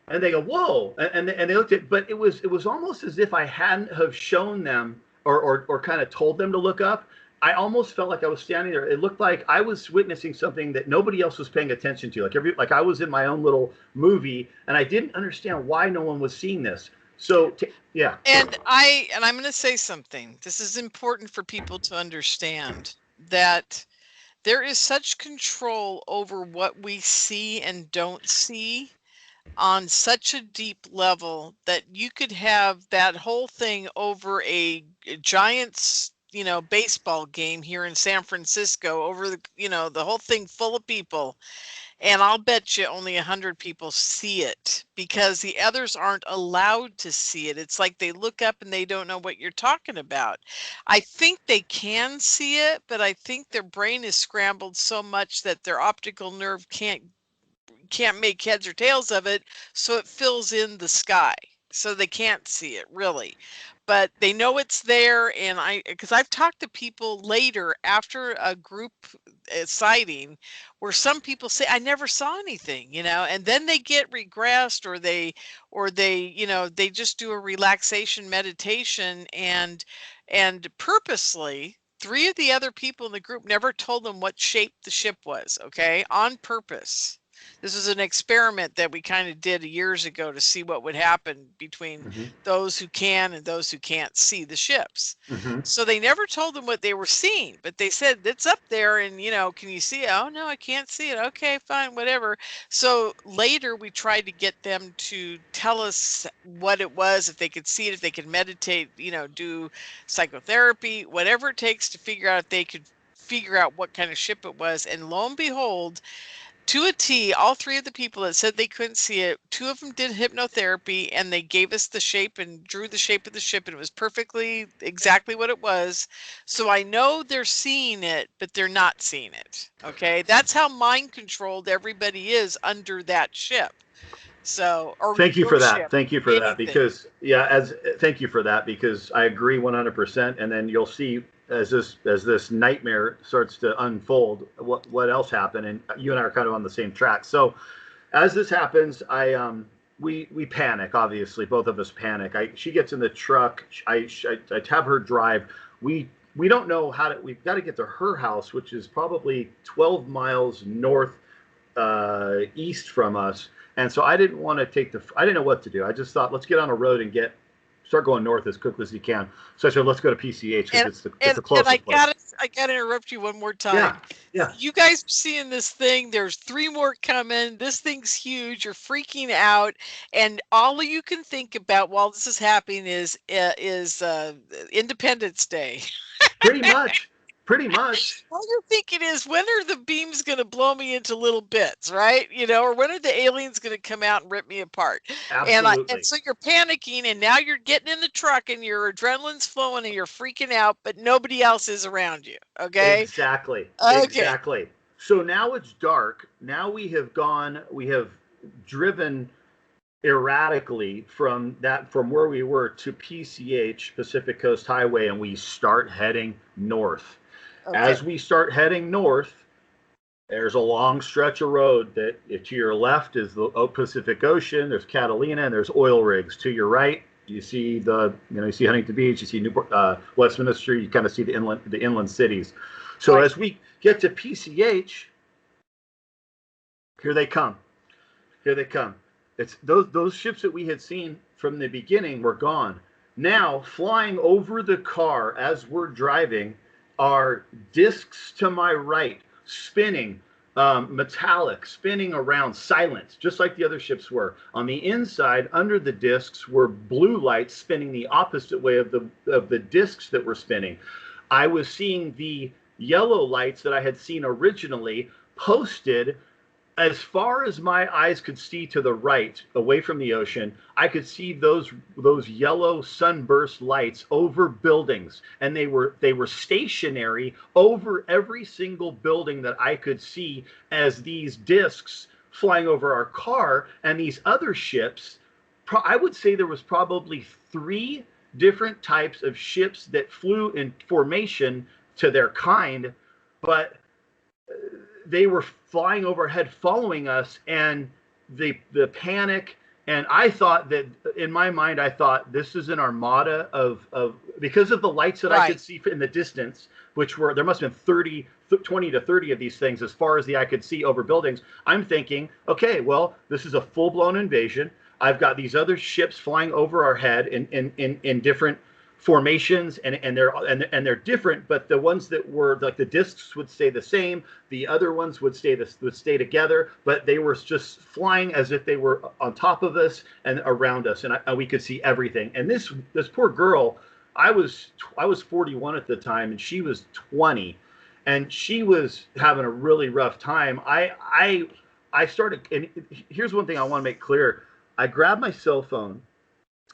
and they go, "Whoa!" And they looked at, but it was almost as if I hadn't have shown them or kind of told them to look up. I almost felt like I was standing there. It looked like I was witnessing something that nobody else was paying attention to. Like I was in my own little movie, and I didn't understand why no one was seeing this. So yeah. And I'm going to say something. This is important for people to understand that there is such control over what we see and don't see on such a deep level that you could have that whole thing over a Giants, baseball game here in San Francisco, over the whole thing full of people, and I'll bet you only 100 people see it because the others aren't allowed to see it. It's like they look up and they don't know what you're talking about. I think they can see it, but I think their brain is scrambled so much that their optical nerve can't make heads or tails of it, so it fills in the sky. So they can't see it really. But they know it's there, and because I've talked to people later after a group sighting where some people say I never saw anything, and then they get regressed, or they just do a relaxation meditation, and purposely three of the other people in the group never told them what shape the ship was, okay, on purpose. This was an experiment that we kind of did years ago to see what would happen between Mm-hmm. those who can and those who can't see the ships. Mm-hmm. So they never told them what they were seeing, but they said it's up there, and can you see it? Oh no, I can't see it. Okay, fine, whatever. So later we tried to get them to tell us what it was, if they could see it, if they could meditate, do psychotherapy, whatever it takes to figure out if they could figure out what kind of ship it was. And lo and behold, to a T, all three of the people that said they couldn't see it, two of them did hypnotherapy, and they gave us the shape and drew the shape of the ship, and it was perfectly exactly what it was. So I know they're seeing it, but they're not seeing it. Okay, that's how mind controlled everybody is under that ship. So, or Thank you your for that. ship, Thank you for that anything. because thank you for that because I agree 100%. And then you'll see as this nightmare starts to unfold, what else happened, and you and I are kind of on the same track. So as this happens, we panic. Obviously, both of us panic. She gets in the truck. I have her drive. We don't know how to. We've got to get to her house, which is probably 12 miles north east from us. And so I didn't want to I didn't know what to do. I just thought, let's get on a road and start going north as quickly as you can. So I said, let's go to PCH because And it's and the and I closest place. gotta interrupt you one more Yeah, time. yeah. You guys are seeing this thing. There's three more coming. This thing's huge. You're freaking out, and all you can think about while this is happening is Independence Day. Pretty much, pretty much. All you're thinking is, when are the beams going to blow me into little bits, right? Or when are the aliens going to come out and rip me apart? And Absolutely. so you're panicking, and now you're getting in the truck, and your adrenaline's flowing, and you're freaking out, but nobody else is around you. Okay. Exactly. Okay. Exactly. So now it's dark. Now we have driven erratically from where we were to PCH, Pacific Coast Highway, and we start heading north. Okay. As we start heading north, there's a long stretch of road that to your left is the Pacific Ocean. There's Catalina and there's oil rigs. To your right, you see you see Huntington Beach, you see Newport, Westminster. You kind of see the inland cities. So Right. as we get to PCH, here they come. Here they come. It's those ships that we had seen from the beginning were gone. Now flying over the car as we're driving are discs to my right, spinning, metallic, spinning around, silent, just like the other ships were. On the inside, under the discs, were blue lights spinning the opposite way of the discs that were spinning. I was seeing the yellow lights that I had seen originally posted as far as my eyes could see to the right, away from the ocean. I could see those yellow sunburst lights over buildings, and they were stationary over every single building that I could see as these discs flying over our car. And these other ships, I would say there was probably three different types of ships that flew in formation to their kind, but they were flying overhead following us, and the panic And I thought that, in my mind, I thought this is an armada of because of the lights that I could Right. see in the distance, which were, there must have been 20 to 30 of these things as far as the eye could see over buildings. I'm thinking, okay, well, this is a full blown invasion. I've got these other ships flying over our head in different formations, and they're different, but the ones that were like the discs would stay the same, the other ones would stay together, but they were just flying as if they were on top of us and around us, and we could see everything. And this poor girl, I was 41 at the time, and she was 20, and she was having a really rough time. I started, and here's one thing I want to make clear. I grabbed my cell phone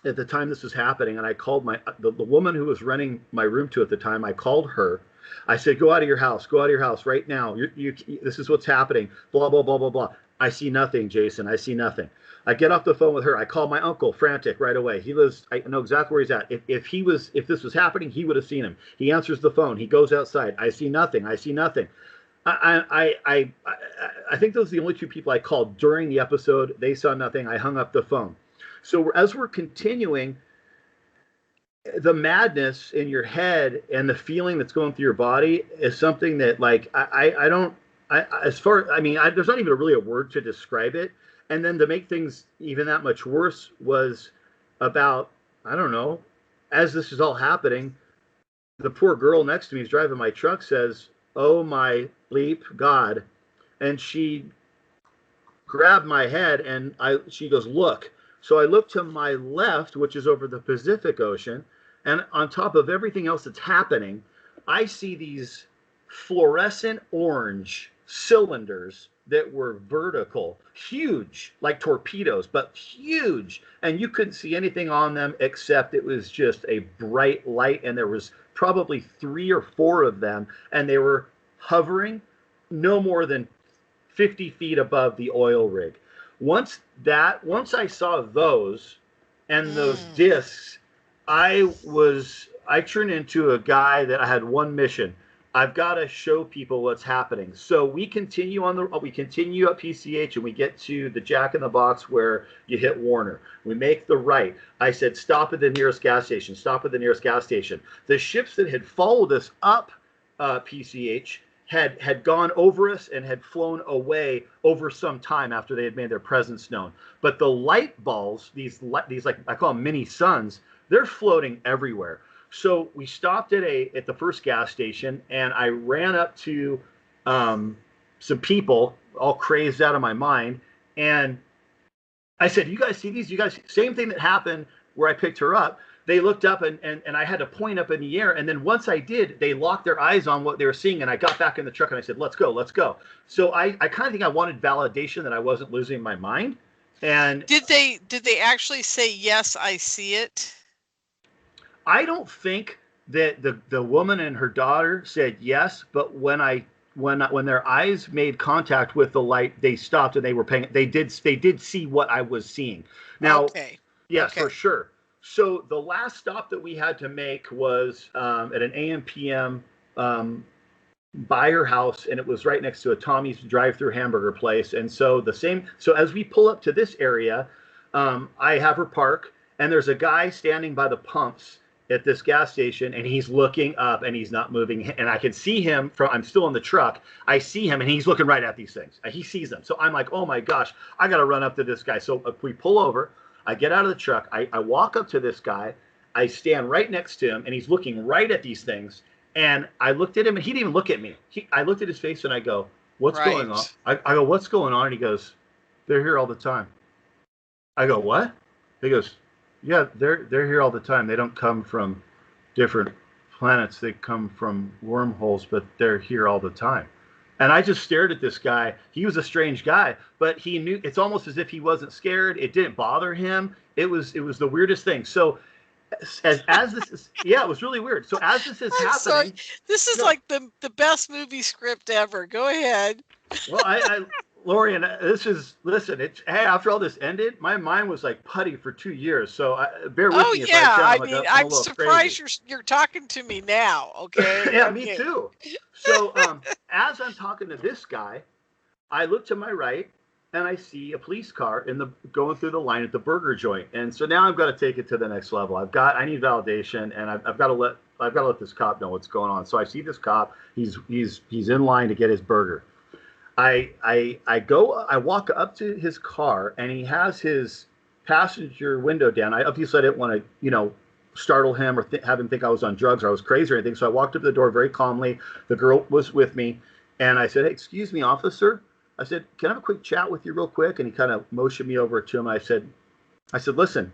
at the time this was happening, and I called the woman who was renting my room to at the time. I called her. I said, "Go out of your house. Go out of your house right now. This is what's happening. Blah blah blah blah blah." I see nothing, Jason. I see nothing. I get off the phone with her. I call my uncle, frantic, right away. I know exactly where he's at. If this was happening, he would have seen him. He answers the phone. He goes outside. I see nothing. I see nothing. I think those are the only two people I called during the episode. They saw nothing. I hung up the phone. So as we're continuing, the madness in your head and the feeling that's going through your body is something that, like, I don't, as far, I mean, there's not even really a word to describe it. And then to make things even that much worse was about, I don't know, as this is all happening, the poor girl next to me who's driving my truck says, "Oh my bleep God." And she grabbed my head, and she goes, "Look." So I look to my left, which is over the Pacific Ocean, and on top of everything else that's happening, I see these fluorescent orange cylinders that were vertical, huge, like torpedoes, but huge. And you couldn't see anything on them except it was just a bright light, and there was probably 3 or 4 of them, and they were hovering no more than 50 feet above the oil rig. Once I saw those and those Mm. discs, I turned into a guy that I had one mission. I've got to show people what's happening. So we continue at PCH, and we get to the Jack in the Box where you hit Warner. We make the right. I said, "Stop at the nearest gas station. Stop at the nearest gas station." The ships that had followed us up PCH had gone over us and had flown away over some time after they had made their presence known. But the light balls, these like I call them mini suns, they're floating everywhere. So we stopped at the first gas station, and I ran up to some people, all crazed out of my mind, and I said, "You guys see these? You guys, same thing that happened where I picked her up." They looked up, and I had to point up in the air. And then once I did, they locked their eyes on what they were seeing. And I got back in the truck and I said, "Let's go, let's go." So I kind of think I wanted validation that I wasn't losing my mind. And Did they actually say, "Yes, I see it"? I don't think that the woman and her daughter said yes, but when their eyes made contact with the light, they stopped and they were paying. They did see what I was seeing. Now, Okay. yes, Okay. for sure. So the last stop that we had to make was at an AM/PM by her house, and it was right next to a Tommy's drive-through hamburger place. And so as we pull up to this area, I have her park, and there's a guy standing by the pumps at this gas station, and he's looking up, and he's not moving. And I can see him I'm still in the truck. I see him, and he's looking right at these things. He sees them. So I'm like, "Oh my gosh, I got to run up to this guy." So if we pull over, I get out of the truck. I walk up to this guy. I stand right next to him, and he's looking right at these things. And I looked at him, and he didn't even look at me. I looked at his face, and I go, "What's going on?" Right. I go, "What's going on?" And he goes, "They're here all the time." I go, "What?" He goes, "Yeah, they're here all the time. They don't come from different planets. They come from wormholes, but they're here all the time." And I just stared at this guy. He was a strange guy, but he knew. It's almost as if he wasn't scared. It didn't bother him. It was the weirdest thing. So as this is, yeah, it was really weird. So as this is I'm sorry. happening, This is no, like the best movie script ever. Go ahead. well, Lori, and listen. It's, hey, after all this ended, my mind was like putty for 2 years. So bear with Oh me if I yeah, sound I like mean, I'm a I'm little surprised crazy. you're talking to me now. Okay. Yeah, me Okay. too. So as I'm talking to this guy, I look to my right, and I see a police car going through the line at the burger joint. And so now I've got to take it to the next level. I need validation, and I've got to let this cop know what's going on. So I see this cop. He's in line to get his burger. I walk up to his car, and he has his passenger window down. I obviously didn't want to, startle him or have him think I was on drugs or I was crazy or anything. So I walked up to the door very calmly. The girl was with me, and I said, "Hey, excuse me, officer." I said, "Can I have a quick chat with you real quick?" And he kind of motioned me over to him. I said, "Listen,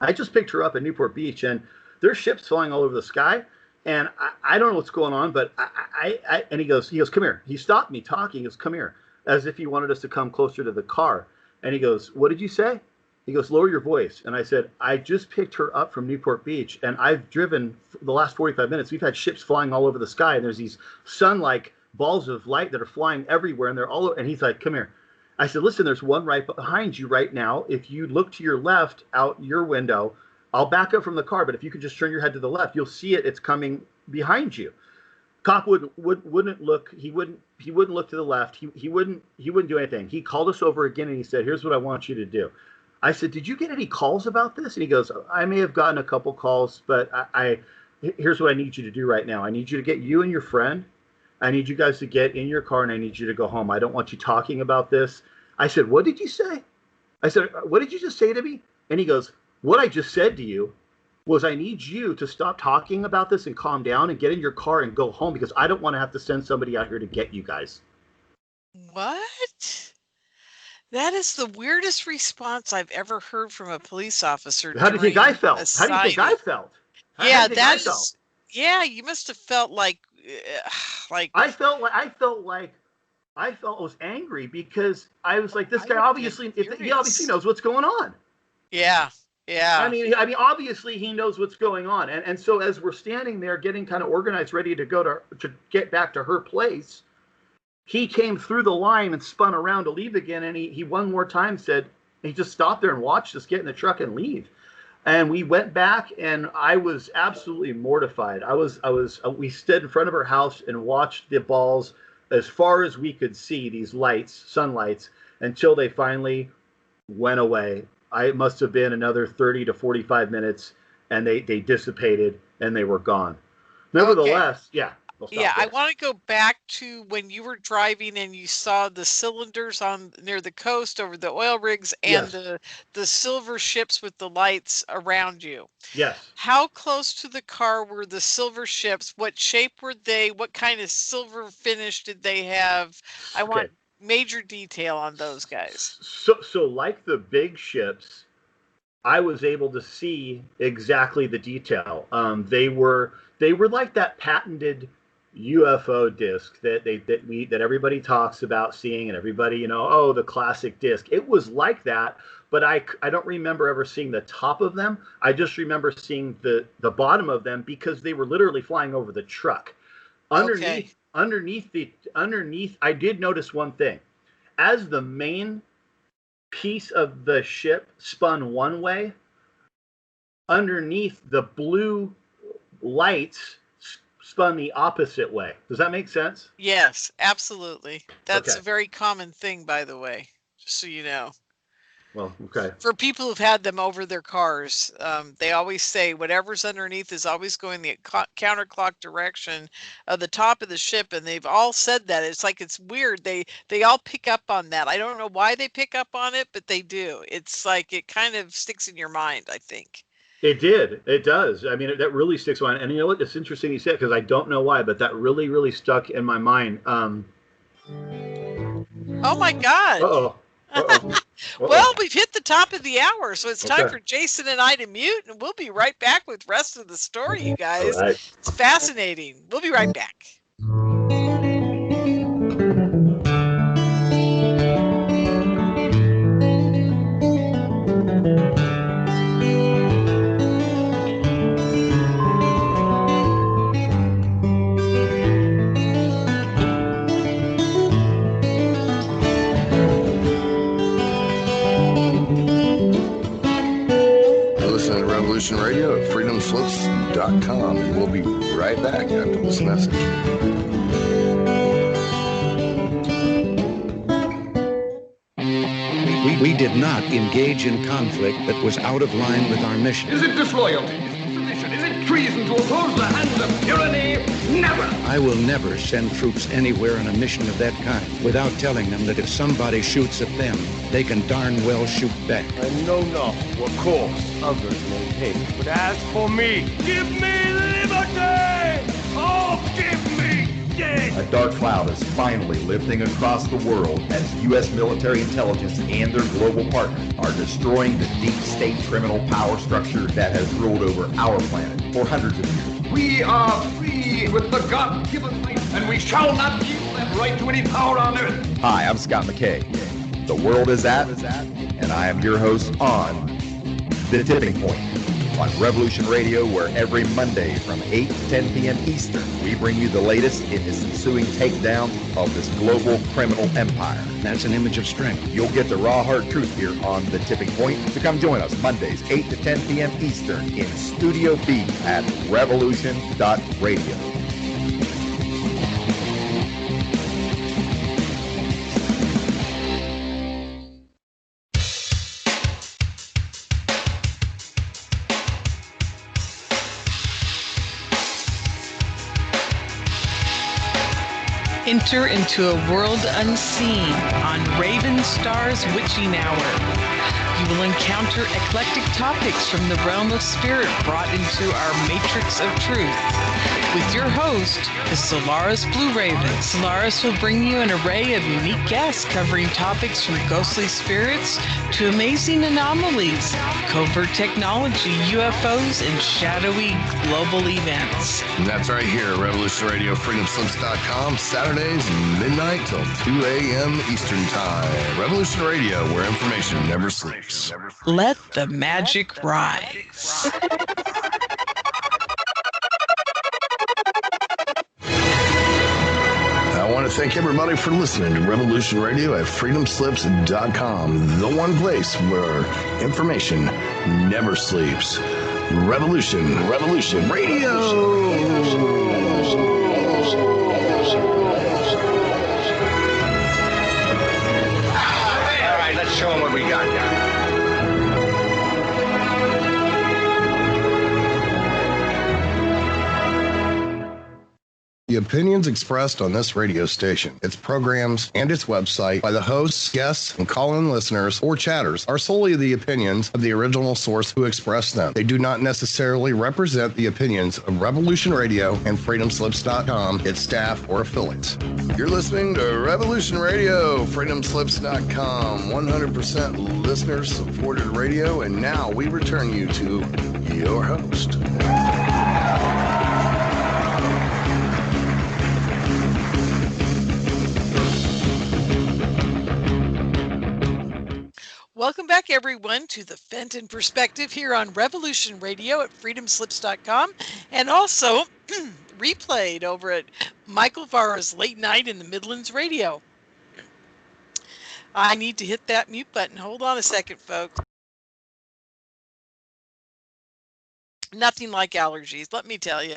I just picked her up at Newport Beach, and there's ships flying all over the sky, and I don't know what's going on, but and he goes, come here." He stopped me talking. He goes, "Come here," as if he wanted us to come closer to the car. And he goes, "What did you say?" He goes, "Lower your voice." And I said, "I just picked her up from Newport Beach, and I've driven the last 45 minutes. We've had ships flying all over the sky, and there's these sun-like balls of light that are flying everywhere, and they're all over." And he's like, "Come here." I said, "Listen, there's one right behind you right now. If you look to your left out your window, I'll back up from the car, but if you could just turn your head to the left, you'll see it. It's coming behind you." Cop wouldn't look. He wouldn't look to the left. He wouldn't do anything. He called us over again, and he said, "Here's what I want you to do." I said, "Did you get any calls about this?" And he goes, "I may have gotten a couple calls, but here's what I need you to do right now. I need you to get you and your friend. I need you guys to get in your car, and I need you to go home. I don't want you talking about this." I said, "What did you say?" I said, "What did you just say to me?" And he goes, "What I just said to you was I need you to stop talking about this and calm down and get in your car and go home, because I don't want to have to send somebody out here to get you guys." What? That is the weirdest response I've ever heard from a police officer How do you think I during a felt? How do you think I sighting. felt? How do Yeah, you think I that felt? is. Yeah, you must have felt like, like I felt like I was angry, because I was like, this I guy would have been obviously, he obviously furious. knows what's going on. Yeah, I yeah. mean, obviously he knows what's going on, and so as we're standing there getting kind of organized, ready to go to get back to her place, he came through the line and spun around to leave again, and he one more time said, he just stopped there and watched us get in the truck and leave. And we went back, and I was absolutely mortified. We stood in front of her house and watched the balls as far as we could see, these lights, sunlights, until they finally went away. It must have been another 30 to 45 minutes, and they dissipated and they were gone. Okay. Nevertheless, yeah, we'll Yeah, stop I there. want to go back to when you were driving and you saw the cylinders on near the coast over the oil rigs and Yes, the silver ships with the lights around you. yes. How close to the car were the silver ships? What shape were they? What kind of silver finish did they have? I Okay. want major detail on those guys. So like the big ships, I was able to see exactly the detail. They were like that patented UFO disc that everybody talks about seeing, and everybody, oh, the classic disc. It was like that, but I don't remember ever seeing the top of them. I just remember seeing the bottom of them, because they were literally flying over the truck. Okay. Underneath, I did notice one thing. As the main piece of the ship spun one way, underneath the blue lights spun the opposite way. Does that make sense? Yes, absolutely. That's Okay. a very common thing, by the way, just so you know. Well, okay. For people who've had them over their cars, they always say whatever's underneath is always going the counterclock direction of the top of the ship, and they've all said that. It's like it's weird. They all pick up on that. I don't know why they pick up on it, but they do. It's like it kind of sticks in your mind, I think. It did. It does. I mean, that really sticks on. And you know what? It's interesting you said, because I don't know why, but that really, really stuck in my mind. Oh my God. Uh-oh. Uh-oh. Well, Uh-oh. we've hit the top of the hour, so it's time Okay. for Jason and I to mute, and we'll be right back with the rest of the story, you All guys. right. It's fascinating. We'll be right back. You're listening to Revolution Radio at freedomslips.com, and we'll be right back after this message. We did not engage in conflict that was out of line with our mission. Is it disloyalty? Is it sedition? Is it treason to oppose the hands of tyranny? Never! I will never send troops anywhere on a mission of that kind without telling them that if somebody shoots at them, they can darn well shoot back. I know not what course others may take, but as for me, give me liberty! Oh, give me death! A dark cloud is finally lifting across the world as U.S. military intelligence and their global partners are destroying the deep state criminal power structure that has ruled over our planet for hundreds of years. We are free with the God-given right, and we shall not yield that right to any power on earth. Hi, I'm Scott McKay. The world is at, and I am your host on The Tipping Point on Revolution Radio, where every Monday from 8 to 10 p.m. Eastern, we bring you the latest in this ensuing takedown of this global criminal empire. That's an image of strength. You'll get the raw, hard truth here on The Tipping Point. So come join us Mondays, 8 to 10 p.m. Eastern in Studio B at revolution.radio. Enter into a world unseen on Raven Star's Witching Hour. You will encounter eclectic topics from the realm of spirit brought into our matrix of truth. With your host, the Solaris Blue Raven. Solaris will bring you an array of unique guests covering topics from ghostly spirits to amazing anomalies, covert technology, UFOs, and shadowy global events. And that's right here at Revolution Radio, freedomslips.com, Saturdays, midnight till 2 a.m. Eastern Time. Revolution Radio, where information never sleeps. Let the magic rise. I want to thank everybody for listening to Revolution Radio at freedomslips.com, the one place where information never sleeps. Revolution Radio. All right, let's show them what we got here. The opinions expressed on this radio station, its programs, and its website by the hosts, guests, and call-in listeners or chatters are solely the opinions of the original source who expressed them. They do not necessarily represent the opinions of Revolution Radio and freedomslips.com, its staff, or affiliates. You're listening to Revolution Radio, freedomslips.com, 100% listener-supported radio, and now we return you to your host. Welcome back, everyone, to the Fenton Perspective here on Revolution Radio at freedomslips.com, and also replayed over at Michael Vara's Late Night in the Midlands Radio. I need to hit that mute button. Hold on a second, folks. Nothing like allergies, let me tell you.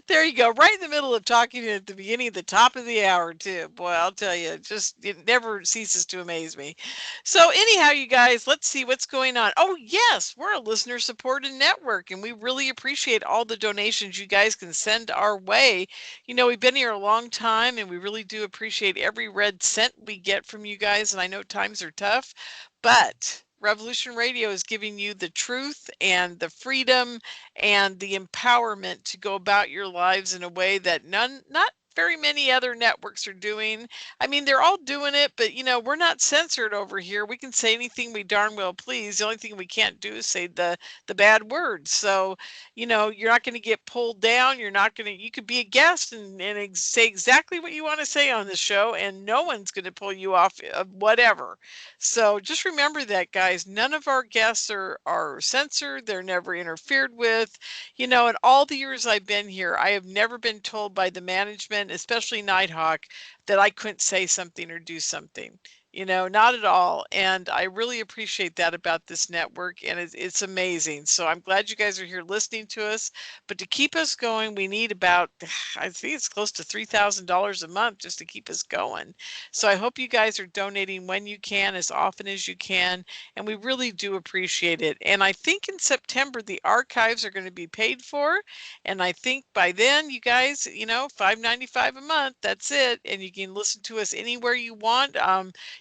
There you go, right in the middle of talking at the beginning, at the top of the hour, too. Boy, I'll tell you, it never ceases to amaze me. So anyhow, you guys, let's see what's going on. Oh, yes, we're a listener-supported network, and we really appreciate all the donations you guys can send our way. You know, we've been here a long time, and we really do appreciate every red cent we get from you guys, and I know times are tough, but Revolution Radio is giving you the truth and the freedom and the empowerment to go about your lives in a way that not very many other networks are doing. I mean, they're all doing it, but you know, we're not censored over here. We can say anything we darn well please. The only thing we can't do is say the bad words. So, you know, you're not going to get pulled down. You're not going to, you could be a guest and say exactly what you want to say on the show, and no one's going to pull you off of whatever. So just remember that, guys. None of our guests are censored. They're never interfered with. You know, in all the years I've been here, I have never been told by the management, especially Nighthawk, that I couldn't say something or do something. Not at all. And I really appreciate that about this network, and it's amazing. So I'm glad you guys are here listening to us. But to keep us going, we need about, I think it's close to $3,000 a month just to keep us going. So I hope you guys are donating when you can, as often as you can, and we really do appreciate it. And I think in September the archives are going to be paid for, and I think by then you guys, $5.95 a month, that's it, and you can listen to us anywhere you want.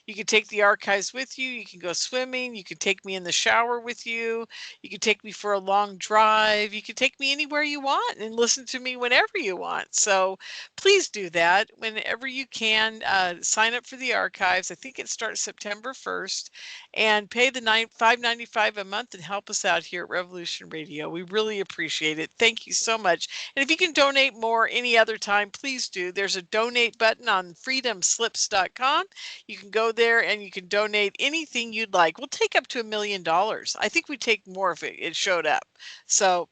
You can take the archives with you. You can go swimming. You can take me in the shower with you. You can take me for a long drive. You can take me anywhere you want and listen to me whenever you want. So please do that whenever you can. Sign up for the archives. I think it starts September 1st, and pay the $5.95 a month and help us out here at Revolution Radio. We really appreciate it. Thank you so much. And if you can donate more any other time, please do. There's a donate button on freedomslips.com. You can go there and you can donate anything you'd like. We'll take up to $1 million. I think we take more if it showed up. So,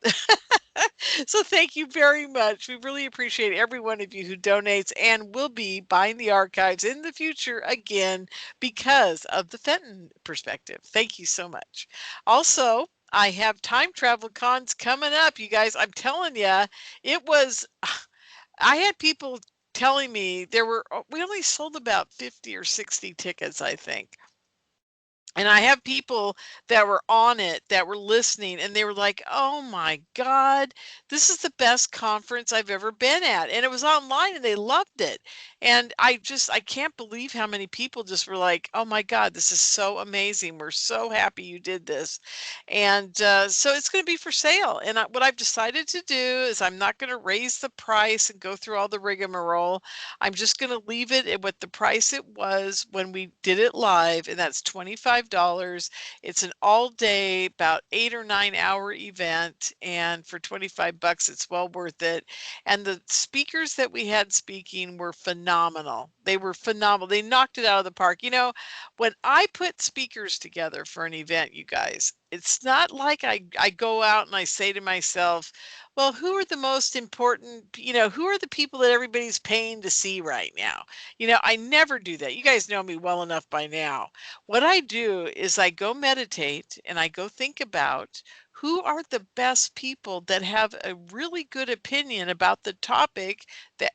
so thank you very much. We really appreciate every one of you who donates, and will be buying the archives in the future again because of the Fenton perspective. Thank you so much. Also, I have time travel cons coming up, you guys. I'm telling you, it was. I had people telling me we only sold about 50 or 60 tickets, I think. And I have people that were on it, that were listening, and they were like, oh my God, this is the best conference I've ever been at. And it was online and they loved it. And I can't believe how many people just were like, oh my God, this is so amazing. We're so happy you did this. And so it's going to be for sale. And what I've decided to do is I'm not going to raise the price and go through all the rigmarole. I'm just going to leave it at what the price it was when we did it live, and that's $25. It's an all-day, about 8 or 9 hour event, and for $25, it's well worth it. And the speakers that we had speaking were phenomenal. They were phenomenal. They knocked it out of the park. When I put speakers together for an event, you guys, it's not like I go out and I say to myself, well, who are the most important, who are the people that everybody's paying to see right now? I never do that. You guys know me well enough by now. What I do is I go meditate and I go think about who are the best people that have a really good opinion about the topic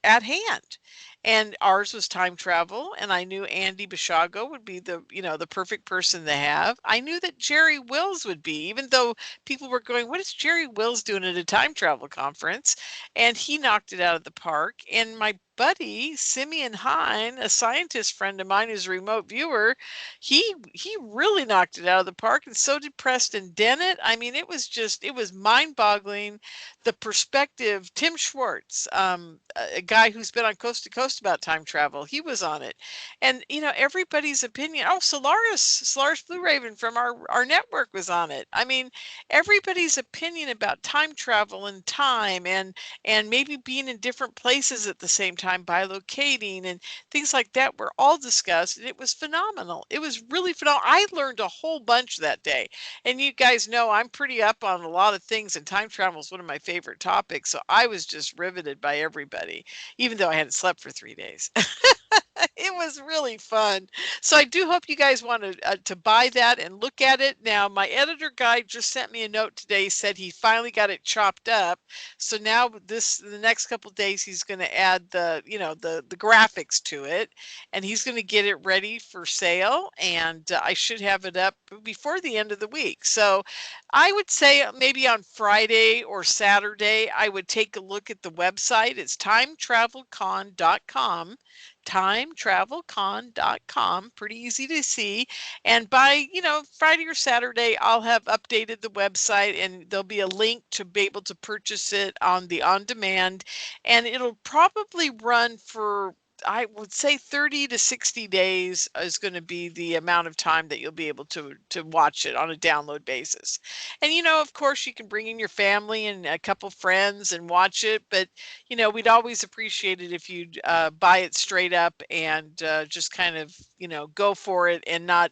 at hand. And ours was time travel, and I knew Andy Bishago would be the perfect person to have. I knew that Jerry Wills would be, even though people were going, what is Jerry Wills doing at a time travel conference? And he knocked it out of the park. And my buddy Simeon Hine, a scientist friend of mine who's a remote viewer, he really knocked it out of the park, and so did Preston Dennett. I mean, it was mind-boggling. The perspective. Tim Schwartz, a guy who's been on Coast to Coast about time travel, he was on it. And everybody's opinion. Oh, Solaris Blue Raven from our network was on it. I mean, everybody's opinion about time travel and time, and maybe being in different places at the same time, bilocating and things like that were all discussed, and it was phenomenal. It was really phenomenal. I learned a whole bunch that day. And you guys know I'm pretty up on a lot of things, and time travel is one of my favorite topics. So I was just riveted by everybody, even though I hadn't slept for 3 days. It was really fun. So I do hope you guys want to buy that and look at it. Now, my editor guy just sent me a note today, said he finally got it chopped up. So now the next couple of days, he's going to add the graphics to it, and he's going to get it ready for sale. And I should have it up before the end of the week. So I would say maybe on Friday or Saturday, I would take a look at the website. It's timetravelcon.com. timetravelcon.com, pretty easy to see. And by Friday or Saturday, I'll have updated the website, and there'll be a link to be able to purchase it on the on-demand, and it'll probably run for, I would say, 30 to 60 days is going to be the amount of time that you'll be able to watch it on a download basis. And of course, you can bring in your family and a couple friends and watch it, but we'd always appreciate it if you'd buy it straight up and just kind of go for it, and not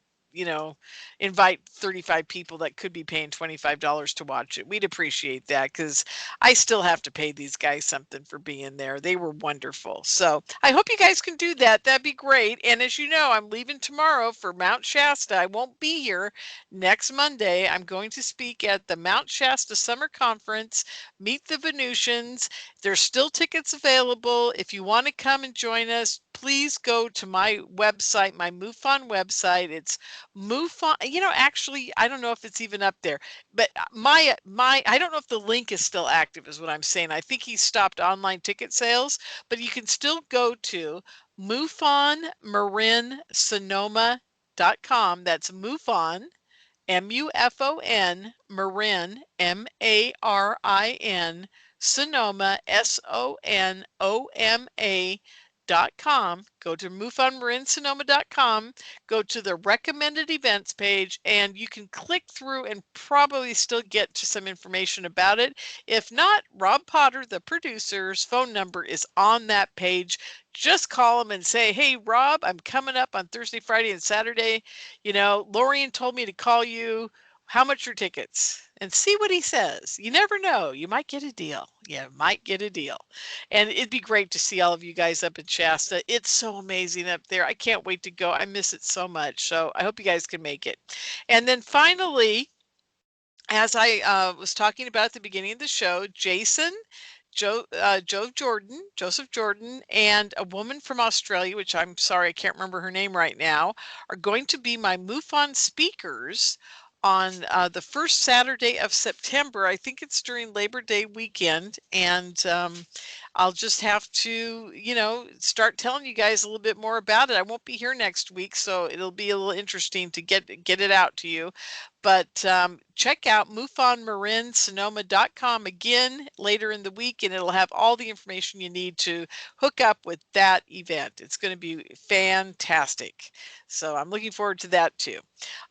invite 35 people that could be paying $25 to watch it. We'd appreciate that, because I still have to pay these guys something for being there. They were wonderful. So I hope you guys can do that. That'd be great. And as you know, I'm leaving tomorrow for Mount Shasta. I won't be here next Monday. I'm going to speak at the Mount Shasta Summer Conference, Meet the Venusians. There's still tickets available. If you want to come and join us, please go to my website, my MUFON website. It's MUFON. Actually, I don't know if it's even up there, but I don't know if the link is still active, is what I'm saying. I think he stopped online ticket sales, but you can still go to MUFONMarinSonoma.com. That's MUFON. MUFON, Marin, MARIN, Sonoma, SONOMA.com. Go to MUFONMarinSonoma.com, go to the recommended events page, and you can click through and probably still get to some information about it. If not, Rob Potter, the producer's phone number is on that page. Just call him and say, hey, Rob, I'm coming up on Thursday, Friday, and Saturday. Lorian told me to call you. How much are tickets? And see what he says. You never know. You might get a deal. You might get a deal. And it'd be great to see all of you guys up in Shasta. It's so amazing up there. I can't wait to go. I miss it so much. So I hope you guys can make it. And then finally, as I was talking about at the beginning of the show, Joseph Jordan, and a woman from Australia, which I'm sorry, I can't remember her name right now, are going to be my MUFON speakers on the first Saturday of September. I think it's during Labor Day weekend. And I'll just have to, start telling you guys a little bit more about it. I won't be here next week, so it'll be a little interesting to get it out to you. But check out MUFONMarinSonoma.com again later in the week, and it'll have all the information you need to hook up with that event. It's going to be fantastic. So I'm looking forward to that too.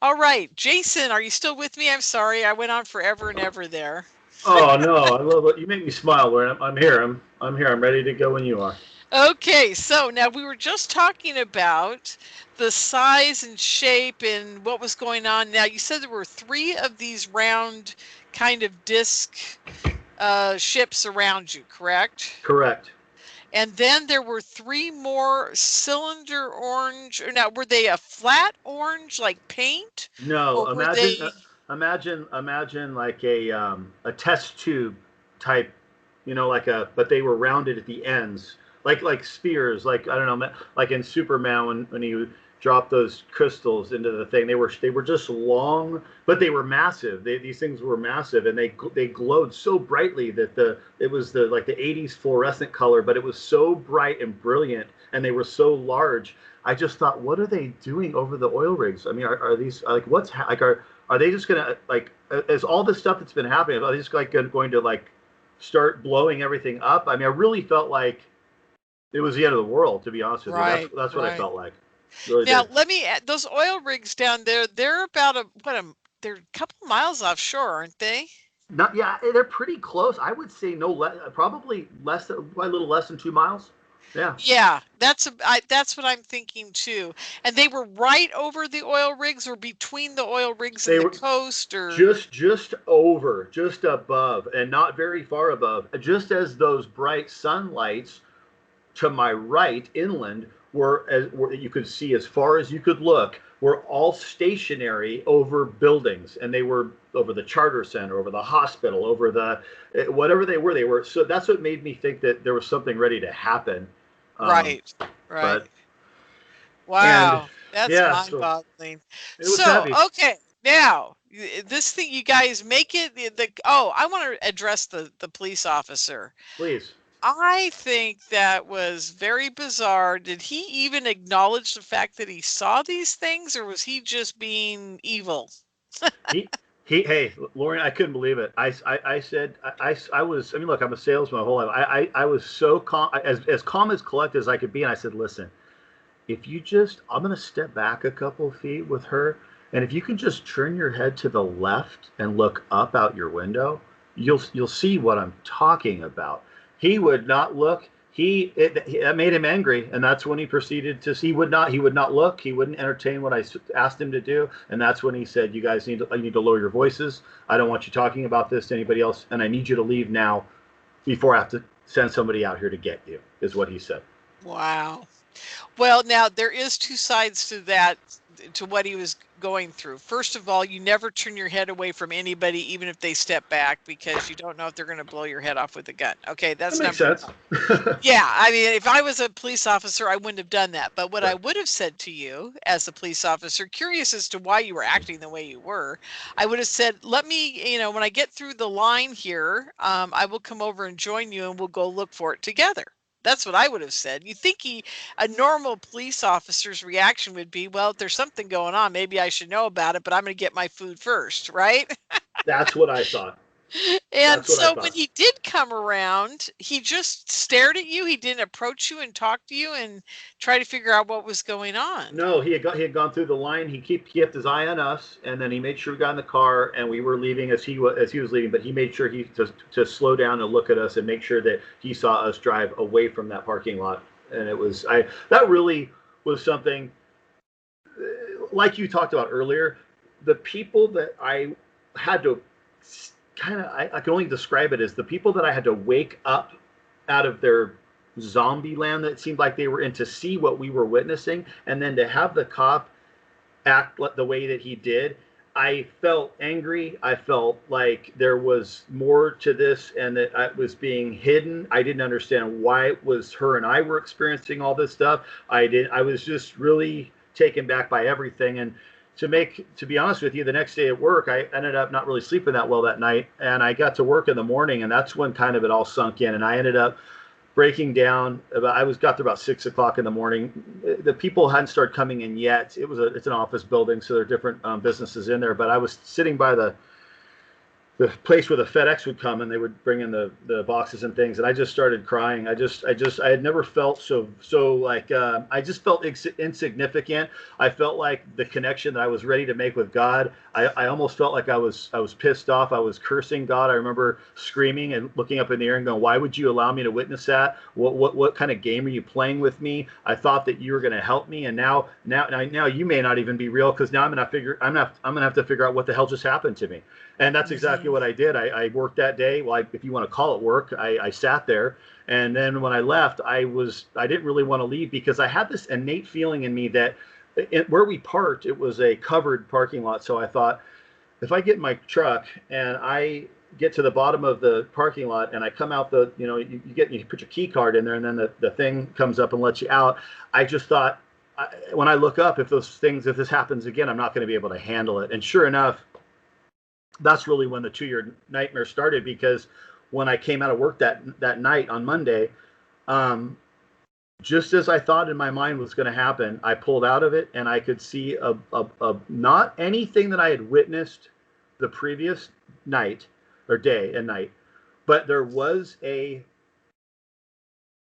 All right, Jason, are you still with me? I'm sorry, I went on forever and ever there. Oh no, I love it. You make me smile, Lauren. I'm here. I'm here. I'm ready to go when you are. Okay, so now we were just talking about the size and shape and what was going on. Now you said there were 3 of these round kind of disc ships around you, correct? Correct. And then there were 3 more cylinder orange. Now, were they a flat orange like paint? No, Or were they... imagine like a test tube type, but they were rounded at the ends, like spears, like I don't know, like in Superman when he dropped those crystals into the thing. They were just long, but they were massive. These things were massive, and they glowed so brightly that it was the 80s fluorescent color, but it was so bright and brilliant, and they were so large. I just thought, what are they doing over the oil rigs? I mean, are these like are they just gonna as all this stuff that's been happening? Are they just going to start blowing everything up? I mean, I really felt like it was the end of the world, to be honest with you. That's what I felt like. Really now, did. let me add, those oil rigs down there, they're about they're a couple miles offshore, aren't they? They're pretty close. I would say probably a little less than 2 miles. Yeah. Yeah, that's what I'm thinking too. And they were right over the oil rigs, or between the oil rigs and the coast, or just over, just above, and not very far above. Just as those bright sunlights to my right inland were you could see as far as you could look, were all stationary over buildings, and they were over the charter center, over the hospital, over the whatever they were. So that's what made me think that there was something ready to happen. Right. Wow, that's mind-boggling. So okay, now this thing, you guys make it. I want to address the police officer. Please. I think that was very bizarre. Did he even acknowledge the fact that he saw these things, or was he just being evil? Hey, Lauren, I couldn't believe it. I said, I was, I mean, look, I'm a salesman my whole life. I was so calm, as calm as collected as I could be. And I said, listen, if you I'm going to step back a couple of feet with her. And if you can just turn your head to the left and look up out your window, you'll see what I'm talking about. He would not look. that made him angry, and that's when he proceeded to. He would not look. He wouldn't entertain what I asked him to do, and that's when he said, "You guys need to lower your voices. I don't want you talking about this to anybody else, and I need you to leave now, before I have to send somebody out here to get you." Is what he said. Wow. Well, now there is two sides to that, to what he was going through. First of all, you never turn your head away from anybody, even if they step back, because you don't know if they're going to blow your head off with a gun. Okay, that's That makes number sense. one. Yeah, I mean, if I was a police officer, I wouldn't have done that. But what I would have said to you as a police officer, curious as to why you were acting the way you were, I would have said, let me, when I get through the line here, I will come over and join you and we'll go look for it together. That's what I would have said. You think a normal police officer's reaction would be, well, if there's something going on, maybe I should know about it, but I'm going to get my food first, right? That's what I thought. And That's what I so when thought. he did come around, he just stared at you. He didn't approach you and talk to you and try to figure out what was going on. No, he had gone through the line. He kept his eye on us, and then he made sure we got in the car, and we were leaving as he was leaving. But he made sure to slow down and look at us and make sure that he saw us drive away from that parking lot. And that really was something like you talked about earlier. The people that I had to I can only describe it as the people that I had to wake up out of their zombie land that seemed like they were in, to see what we were witnessing, and then to have the cop act the way that he did. I felt angry. I felt like there was more to this, and that it was being hidden. I didn't understand why it was her and I were experiencing all this stuff. I was just really taken back by everything. And to be honest with you, the next day at work, I ended up not really sleeping that well that night, and I got to work in the morning, and that's when kind of it all sunk in, and I ended up breaking down. Got there about 6 o'clock in the morning. The people hadn't started coming in yet. It's an office building, so there are different businesses in there. But I was sitting by the place where the FedEx would come, and they would bring in the boxes and things, and I just started crying. I had never felt so like I just felt insignificant. I felt like the connection that I was ready to make with God. I almost felt like I was pissed off. I was cursing God. I remember screaming and looking up in the air and going, "Why would you allow me to witness that? What kind of game are you playing with me? I thought that you were going to help me, and now you may not even be real, because now I'm gonna have to figure out what the hell just happened to me." And that's exactly what I did. I worked that day. Well, if you want to call it work, I sat there. And then when I left, I didn't really want to leave, because I had this innate feeling in me that where we parked, it was a covered parking lot. So I thought, if I get in my truck and I get to the bottom of the parking lot and I come out you put your key card in there, and then the thing comes up and lets you out. I just thought, when I look up, if this happens again, I'm not going to be able to handle it. And sure enough, that's really when the 2-year nightmare started, because when I came out of work that night on Monday, just as I thought in my mind was going to happen, I pulled out of it, and I could see a not anything that I had witnessed the previous night or day and night, but there was a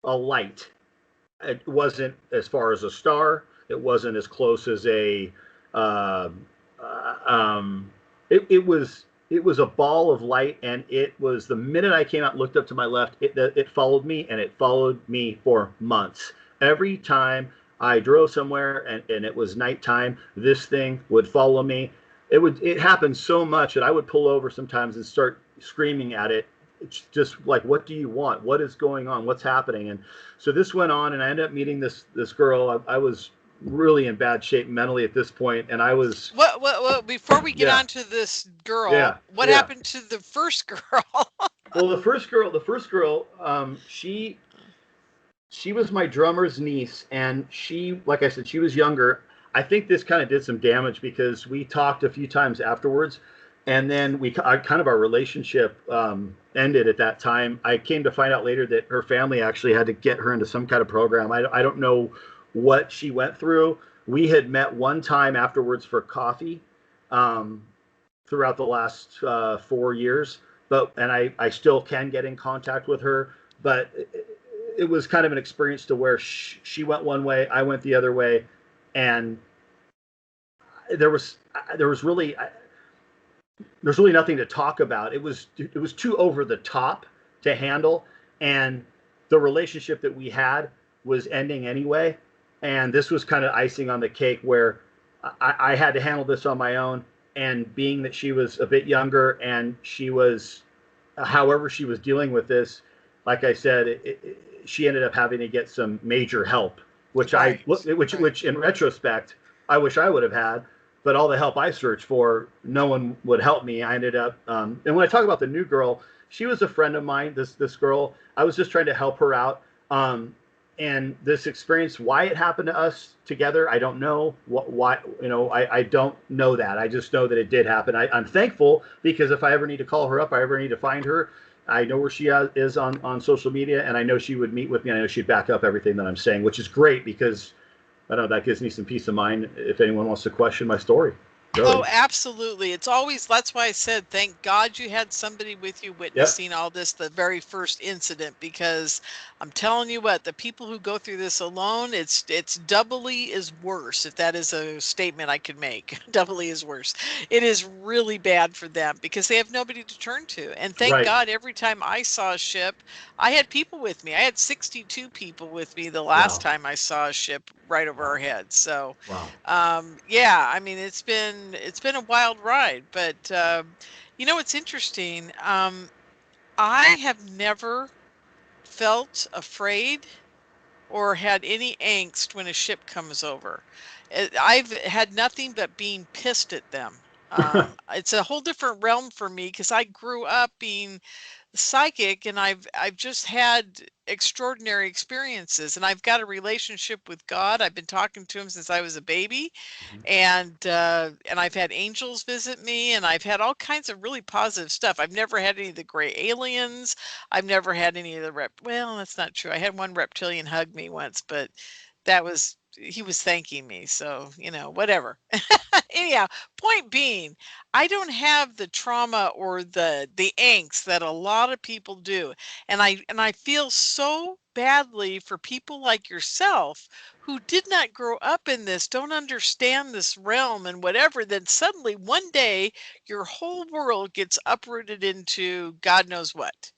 light. It wasn't as far as a star. It wasn't as close as a It was a ball of light, and it was, the minute I came out and looked up to my left, it followed me, and it followed me for months. Every time I drove somewhere and it was nighttime, this thing would follow me. It happened so much that I would pull over sometimes and start screaming at it. It's just like, what do you want? What is going on? What's happening? And so this went on, and I ended up meeting this girl. I was really in bad shape mentally at this point, and I was Before we get on to this girl, what happened to the first girl? Well, the first girl, she was my drummer's niece, and she, like I said, she was younger. I think this kind of did some damage, because we talked a few times afterwards, and then our relationship ended at that time. I came to find out later that her family actually had to get her into some kind of program. I don't know what she went through. We had met one time afterwards for coffee throughout the last 4 years, and I still can get in contact with her, but it was kind of an experience to where she went one way, I went the other way, and there was really nothing to talk about. It was too over the top to handle, and the relationship that we had was ending anyway. And this was kind of icing on the cake where I had to handle this on my own. And being that she was a bit younger and she was, however she was dealing with this, like I said, she ended up having to get some major help, which which in retrospect, I wish I would have had. But all the help I searched for, no one would help me. I ended up, and when I talk about the new girl, she was a friend of mine. This girl, I was just trying to help her out. And this experience, why it happened to us together, I don't know. Why, I don't know that. I just know that it did happen. I'm thankful because if I ever need to call her up, I ever need to find her, I know where she is on social media, and I know she would meet with me. I know she'd back up everything that I'm saying, which is great because I don't know, that gives me some peace of mind if anyone wants to question my story. Really. Oh, absolutely. It's always, that's why I said, thank God you had somebody with you witnessing all this, the very first incident, because I'm telling you what, the people who go through this alone, it's doubly is worse, if that is a statement I could make. Doubly is worse. It is really bad for them because they have nobody to turn to. And thank God every time I saw a ship, I had people with me. I had 62 people with me the last time I saw a ship right over our heads. So, yeah, I mean, it's been a wild ride, but it's interesting. I have never felt afraid or had any angst when a ship comes over. I've had nothing but being pissed at them. It's a whole different realm for me because I grew up being psychic and I've just had extraordinary experiences, and I've got a relationship with God. I've been talking to him since I was a baby, and I've had angels visit me, and I've had all kinds of really positive stuff. I've never had any of the gray aliens. I've never had any of the well, that's not true. I had one reptilian hug me once, but he was thanking me, so whatever. Anyhow, point being, I don't have the trauma or the angst that a lot of people do. And I feel so badly for people like yourself who did not grow up in this, don't understand this realm and whatever, then suddenly one day your whole world gets uprooted into God knows what,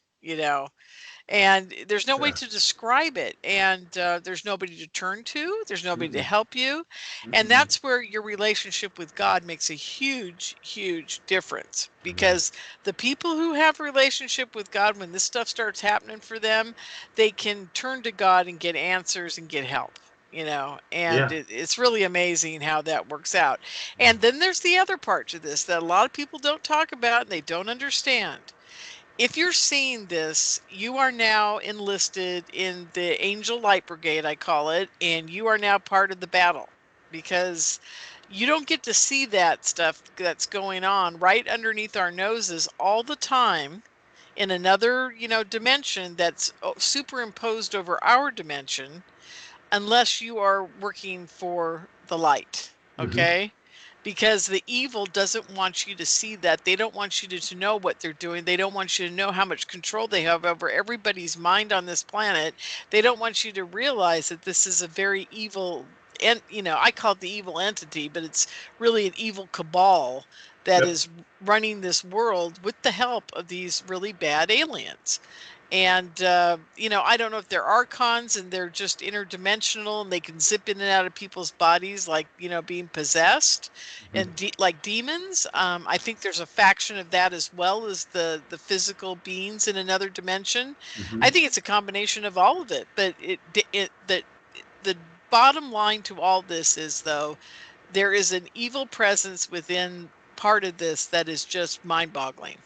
and there's no way to describe it, and there's nobody to turn to, there's nobody to help you, and that's where your relationship with God makes a huge difference, because the people who have a relationship with God, when this stuff starts happening for them, they can turn to God and get answers and get help, and it's really amazing how that works out. And then there's the other part to this that a lot of people don't talk about and they don't understand. If you're seeing this, you are now enlisted in the Angel Light Brigade, I call it, and you are now part of the battle, because you don't get to see that stuff that's going on right underneath our noses all the time in another, dimension that's superimposed over our dimension, unless you are working for the light. Okay? Because the evil doesn't want you to see that. They don't want you to know what they're doing. They don't want you to know how much control they have over everybody's mind on this planet. They don't want you to realize that this is a very evil, and I call it the evil entity, but it's really an evil cabal that is running this world with the help of these really bad aliens. And I don't know if they're archons and they're just interdimensional and they can zip in and out of people's bodies like being possessed and like demons. I think there's a faction of that as well as the physical beings in another dimension. I think it's a combination of all of it. But the bottom line to all this is, though, there is an evil presence within part of this that is just mind-boggling.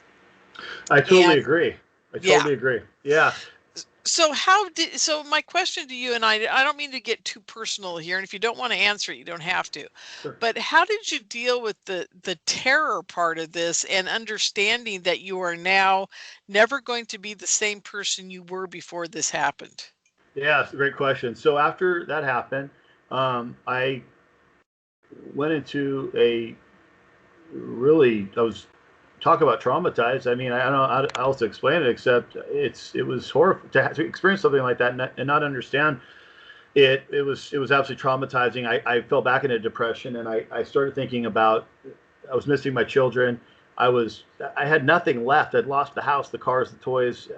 I totally agree. I totally agree. Yeah. So so my question to you, and I don't mean to get too personal here, and if you don't want to answer it, you don't have to. Sure. But how did you deal with the terror part of this and understanding that you are now never going to be the same person you were before this happened? Yeah, it's a great question. So after that happened, I went into talk about traumatized. I mean, I don't know how else to explain it except it was horrible to experience something like that and not understand it. It was absolutely traumatizing. I fell back into depression, and I started thinking about, I was missing my children. I had nothing left. I'd lost the house, the cars, the toys.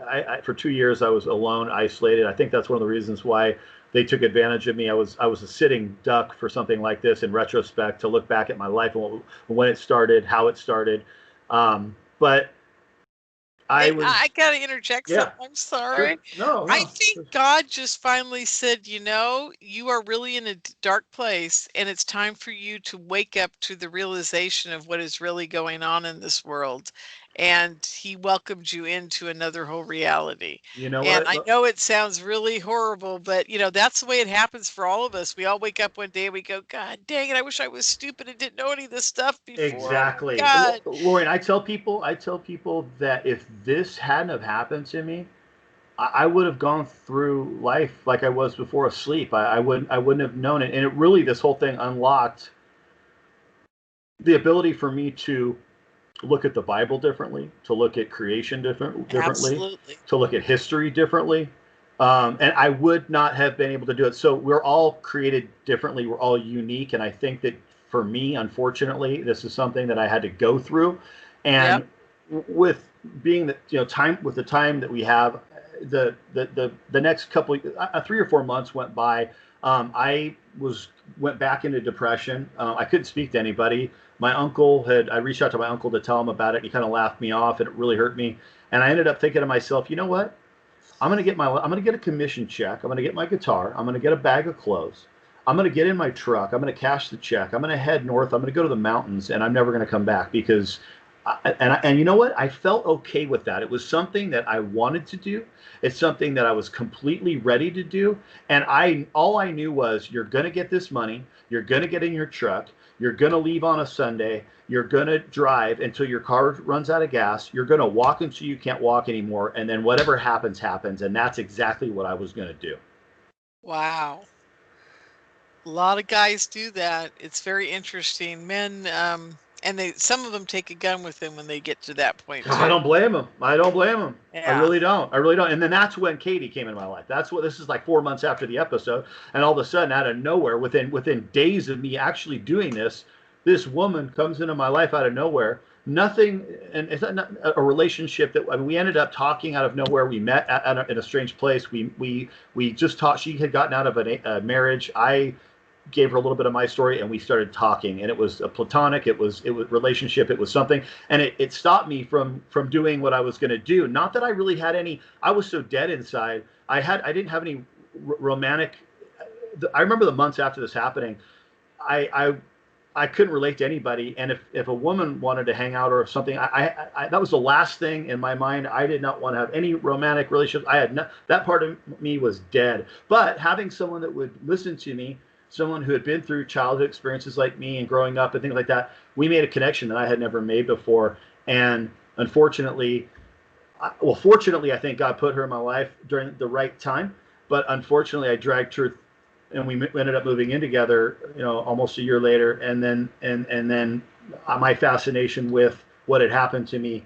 For 2 years I was alone, isolated. I think that's one of the reasons why they took advantage of me. I was a sitting duck for something like this in retrospect, to look back at my life and when it started, how it started. But I was, I gotta interject yeah, something. I'm sorry. no, I think God just finally said, you are really in a dark place, and it's time for you to wake up to the realization of what is really going on in this world. And he welcomed you into another whole reality. you know And what? I know it sounds really horrible, but that's the way it happens for all of us. We all wake up one day and we go, God dang it, I wish I was stupid and didn't know any of this stuff before. Oh my Exactly. God. Lauren, I tell people that if this hadn't have happened to me, I would have gone through life like I was before, asleep. I wouldn't have known it. And it really, this whole thing unlocked the ability for me to look at the Bible differently, to look at creation differently, Absolutely. to look at history differently. And I would not have been able to do it. So we're all created differently. We're all unique. And I think that for me, unfortunately, this is something that I had to go through. And with being the time, with the time that we have, the next couple, 3 or 4 months went by. I went back into depression. I couldn't speak to anybody. I reached out to my uncle to tell him about it. And he kind of laughed me off, and it really hurt me. And I ended up thinking to myself, you know what? I'm going to get a commission check. I'm going to get my guitar. I'm going to get a bag of clothes. I'm going to get in my truck. I'm going to cash the check. I'm going to head north. I'm going to go to the mountains, and I'm never going to come back because, and you know what? I felt okay with that. It was something that I wanted to do. It's something that I was completely ready to do. And all I knew was, you're going to get this money. You're going to get in your truck. You're going to leave on a Sunday. You're going to drive until your car runs out of gas. You're going to walk until you can't walk anymore. And then whatever happens, happens. And that's exactly what I was going to do. Wow. A lot of guys do that. It's very interesting. Men, and some of them take a gun with them when they get to that point too. I don't blame them. I Yeah. really don't. And then that's when Katie came into my life. This is like 4 months after the episode. And all of a sudden, out of nowhere, within days of me actually doing this woman comes into my life out of nowhere. Nothing, and it's not a relationship that, we ended up talking out of nowhere. We met in a strange place. We just talked. She had gotten out of a marriage. I gave her a little bit of my story, and we started talking, and it was a platonic, it was relationship, it was something, and it stopped me from doing what I was going to do. Not that I really had any, I was so dead inside. I didn't have any romantic, I remember the months after this happening, I couldn't relate to anybody, and if a woman wanted to hang out or something, I that was the last thing in my mind. I did not want to have any romantic relationships. That part of me was dead. But having someone that would listen to me, someone who had been through childhood experiences like me and growing up and things like that, we made a connection that I had never made before. And fortunately, I think God put her in my life during the right time. But unfortunately, I dragged her, and we ended up moving in together, almost a year later. And then my fascination with what had happened to me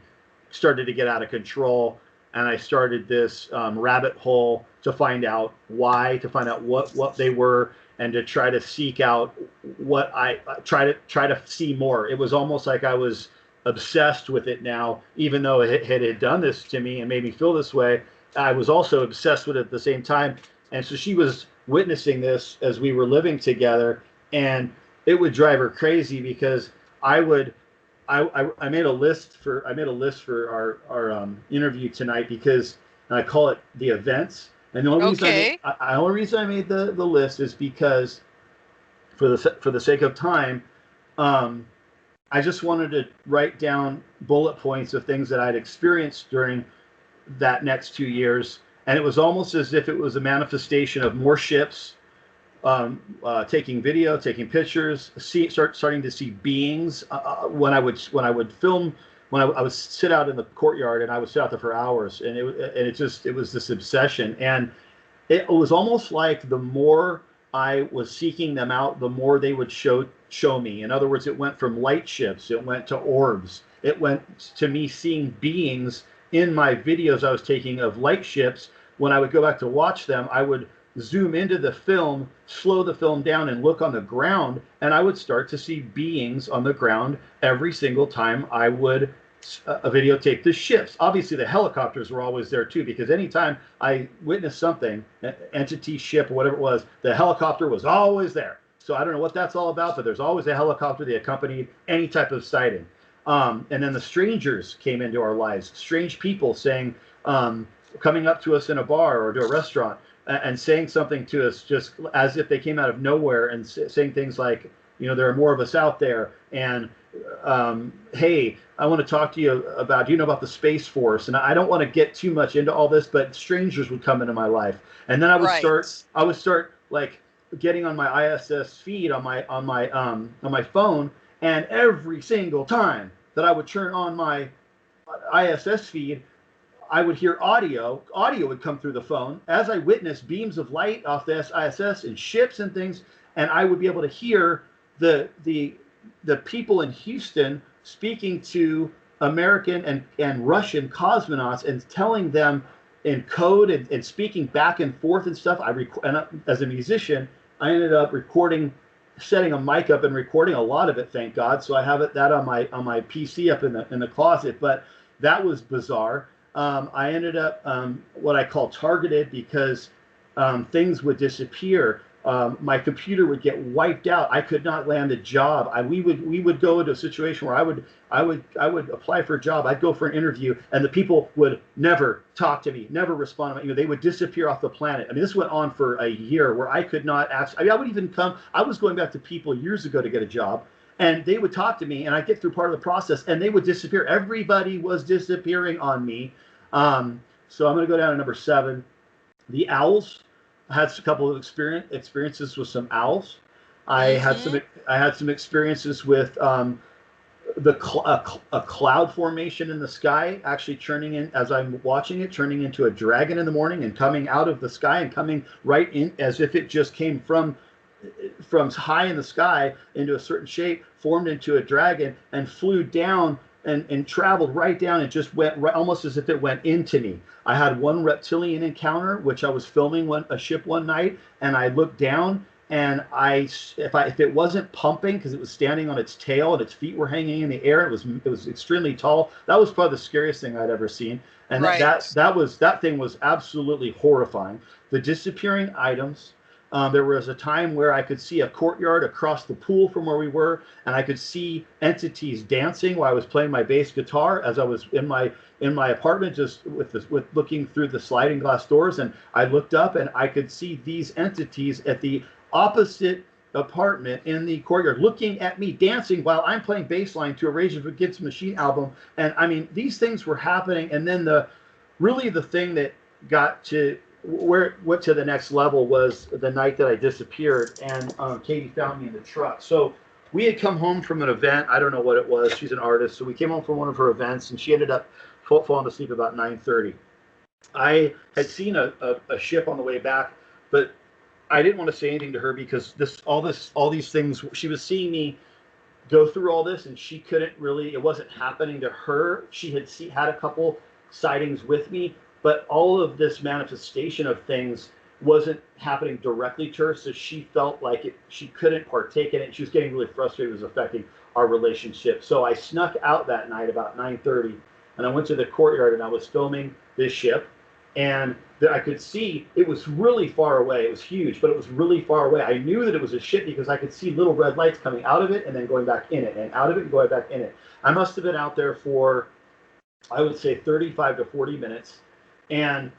started to get out of control. And I started this rabbit hole to find out why, to find out what they were, and to try to seek out what I try to see more. It was almost like I was obsessed with it now, even though it had done this to me and made me feel this way. I was also obsessed with it at the same time. And so she was witnessing this as we were living together, and it would drive her crazy because I made a list for our interview tonight, because I call it the events. And the only reason I made the list is because, for the sake of time, I just wanted to write down bullet points of things that I'd experienced during that next 2 years, and it was almost as if it was a manifestation of more ships, taking video, taking pictures, starting to see beings. When I would film. When I would sit out in the courtyard, and I would sit out there for hours, and it was this obsession. And it was almost like the more I was seeking them out, the more they would show me. In other words, it went from light ships, it went to orbs, it went to me seeing beings in my videos I was taking of light ships. When I would go back to watch them, I would zoom into the film, slow the film down, and look on the ground, and I would start to see beings on the ground every single time I would a videotape. The ships, obviously the helicopters were always there too, because anytime I witnessed something, entity, ship, or whatever it was, the helicopter was always there. So I don't know what that's all about, but there's always a helicopter that accompanied any type of sighting. And then the strangers came into our lives, strange people saying, coming up to us in a bar or to a restaurant and saying something to us just as if they came out of nowhere, and saying things like, there are more of us out there, and hey, I want to talk to you about, do you know about the Space Force? And I don't want to get too much into all this, but strangers would come into my life, and then I would start like getting on my ISS feed on my phone, and every single time that I would turn on my ISS feed, I would hear audio. Audio would come through the phone as I witnessed beams of light off the ISS and ships and things, and I would be able to hear the people in Houston speaking to American and Russian cosmonauts and telling them in code and speaking back and forth and stuff. And as a musician, I ended up setting a mic up and recording a lot of it, thank God. So I have that on my PC up in the closet. But that was bizarre. I ended up what I call targeted, because things would disappear. My computer would get wiped out. I could not land a job. We would go into a situation where I would apply for a job. I'd go for an interview, and the people would never talk to me, never respond to me. They would disappear off the planet. I mean, this went on for a year where I could not I would even I was going back to people years ago to get a job, and they would talk to me, and I'd get through part of the process, and they would disappear. Everybody was disappearing on me. So I'm going to go down to number 7. The owls. I had a couple of experiences with some owls. I had some experiences with a cloud formation in the sky, actually turning in, as I'm watching it, turning into a dragon in the morning and coming out of the sky and coming right in as if it just came from high in the sky into a certain shape, formed into a dragon, and flew down and traveled right down and just went right, almost as if it went into me. I had one reptilian encounter, which I was filming a ship one night, and I looked down, and if it wasn't pumping because it was standing on its tail and its feet were hanging in the air, it was extremely tall. That was probably the scariest thing I'd ever seen, and that thing was absolutely horrifying. The disappearing items. There was a time where I could see a courtyard across the pool from where we were, and I could see entities dancing while I was playing my bass guitar as I was in my apartment, just with looking through the sliding glass doors. And I looked up, and I could see these entities at the opposite apartment in the courtyard, looking at me dancing while I'm playing bass line to a Rage Against the Machine album. And I mean, these things were happening. And then the thing that got to where it went to the next level was the night that I disappeared, and Katie found me in the truck. So we had come home from an event. I don't know what it was. She's an artist. So we came home from one of her events, and she ended up falling asleep about 9:30. I had seen a ship on the way back, but I didn't want to say anything to her because all these things, she was seeing me go through all this, and she couldn't really, it wasn't happening to her. She had a couple sightings with me, but all of this manifestation of things wasn't happening directly to her, so she felt like she couldn't partake in it. She was getting really frustrated. It was affecting our relationship. So I snuck out that night about 9:30, and I went to the courtyard, and I was filming this ship, and I could see it was really far away. It was huge, but it was really far away. I knew that it was a ship because I could see little red lights coming out of it and then going back in it, and out of it and going back in it. I must have been out there for, I would say, 35 to 40 minutes. And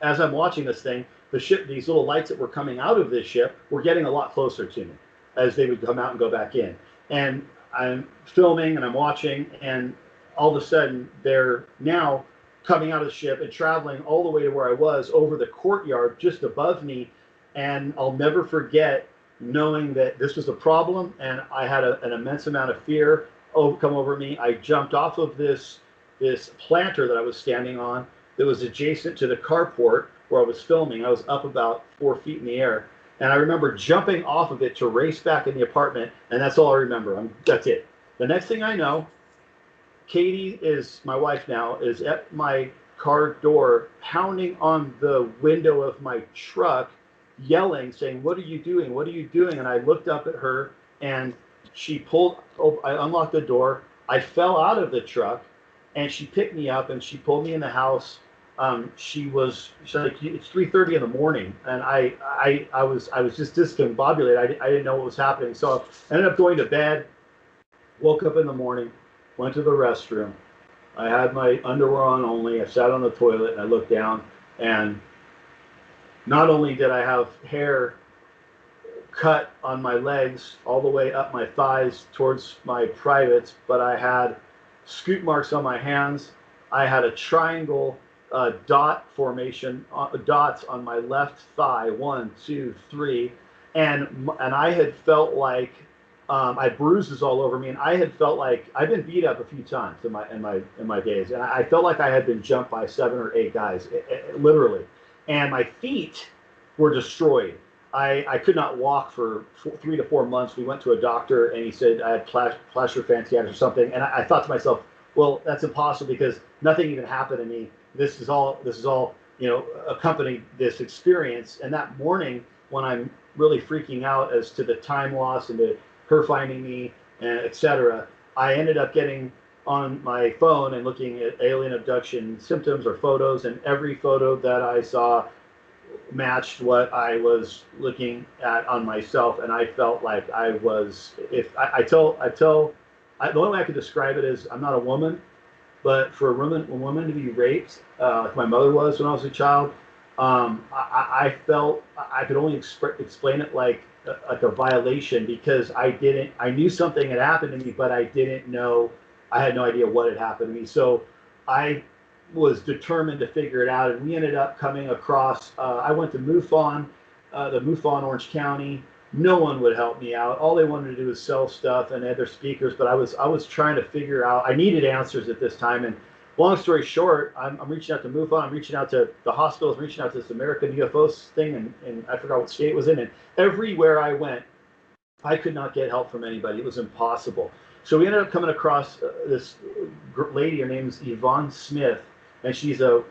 as I'm watching this thing, the ship, these little lights that were coming out of this ship were getting a lot closer to me as they would come out and go back in. And I'm filming and I'm watching, and all of a sudden they're now coming out of the ship and traveling all the way to where I was over the courtyard just above me. And I'll never forget knowing that this was a problem, and I had an immense amount of fear come over me. I jumped off of this planter that I was standing on that was adjacent to the carport where I was filming. I was up about 4 feet in the air, and I remember jumping off of it to race back in the apartment, and that's all I remember. That's it. The next thing I know, Katie, is my wife now, is at my car door, pounding on the window of my truck, yelling, saying, "What are you doing? What are you doing?" And I looked up at her, and I unlocked the door, I fell out of the truck, and she picked me up and she pulled me in the house. She's like, it's 3:30 in the morning, and I was just discombobulated. I didn't know what was happening, so I ended up going to bed. Woke up in the morning, went to the restroom. I had my underwear on only. I sat on the toilet and I looked down, and not only did I have hair cut on my legs all the way up my thighs towards my privates, but I had scoop marks on my hands. I had a triangle dot formation, dots on my left thigh, 1, 2, 3, and I had felt like I had bruises all over me, and I had felt like I've been beat up a few times in my days, and I felt like I had been jumped by 7 or 8 guys, literally, and my feet were destroyed. I could not walk for 3 to 4 months. We went to a doctor, and he said I had plantar fasciitis or something. And I thought to myself, well, that's impossible because nothing even happened to me. This is all accompanied this experience. And that morning, when I'm really freaking out as to the time loss and to her finding me, and etc., I ended up getting on my phone and looking at alien abduction symptoms or photos, and every photo that I saw matched what I was looking at on myself, and I felt like I was. If the only way I could describe it is I'm not a woman, but for a woman to be raped, like my mother was when I was a child, I felt I could only explain it like a violation because I knew something had happened to me, but I didn't know. I had no idea what had happened to me, so I was determined to figure it out, and we ended up coming across. I went to MUFON, the MUFON Orange County. No one would help me out. All they wanted to do was sell stuff and other speakers. But I was trying to figure out. I needed answers at this time. And long story short, I'm reaching out to MUFON. I'm reaching out to the hospitals. I'm reaching out to this American UFO thing, and I forgot what state it was in. And everywhere I went, I could not get help from anybody. It was impossible. So we ended up coming across this lady. Her name is Yvonne Smith, and she's I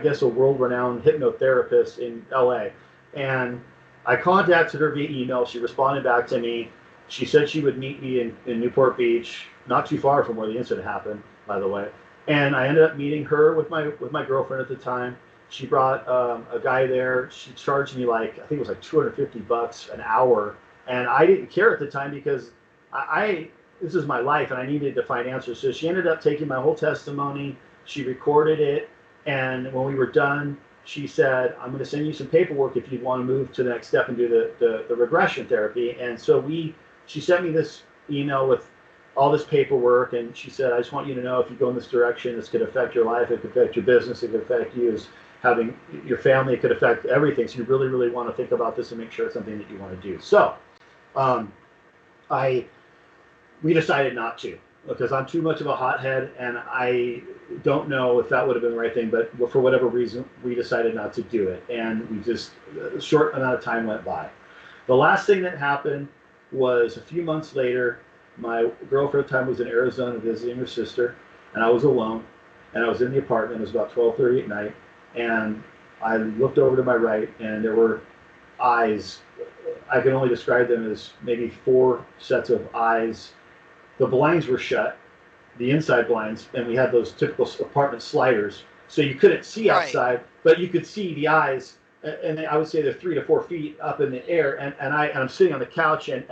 guess a world-renowned hypnotherapist in LA. And I contacted her via email. She responded back to me. She said she would meet me in Newport Beach, not too far from where the incident happened, by the way. And I ended up meeting her with my girlfriend at the time. She brought a guy there. She charged me I think it was like $250 an hour, and I didn't care at the time because this is my life and I needed to find answers. So she ended up taking my whole testimony. She recorded it, and when we were done, she said, I'm going to send you some paperwork if you want to move to the next step and do the regression therapy. And so she sent me this email with all this paperwork, and she said, I just want you to know if you go in this direction, this could affect your life, it could affect your business, it could affect you as having your family, it could affect everything. So you really, really want to think about this and make sure it's something that you want to do. So we decided not to, because I'm too much of a hothead, and I don't know if that would have been the right thing, but for whatever reason, we decided not to do it. And we just, a short amount of time went by. The last thing that happened was a few months later. My girlfriend at the time was in Arizona visiting her sister, and I was alone, and I was in the apartment. It was about 12:30 at night, and I looked over to my right, and there were eyes. I can only describe them as maybe 4 sets of eyes. The blinds were shut, the inside blinds, and we had those typical apartment sliders, so you couldn't see outside, but you could see the eyes. And I would say they're 3 to 4 feet up in the air, and I'm sitting on the couch, and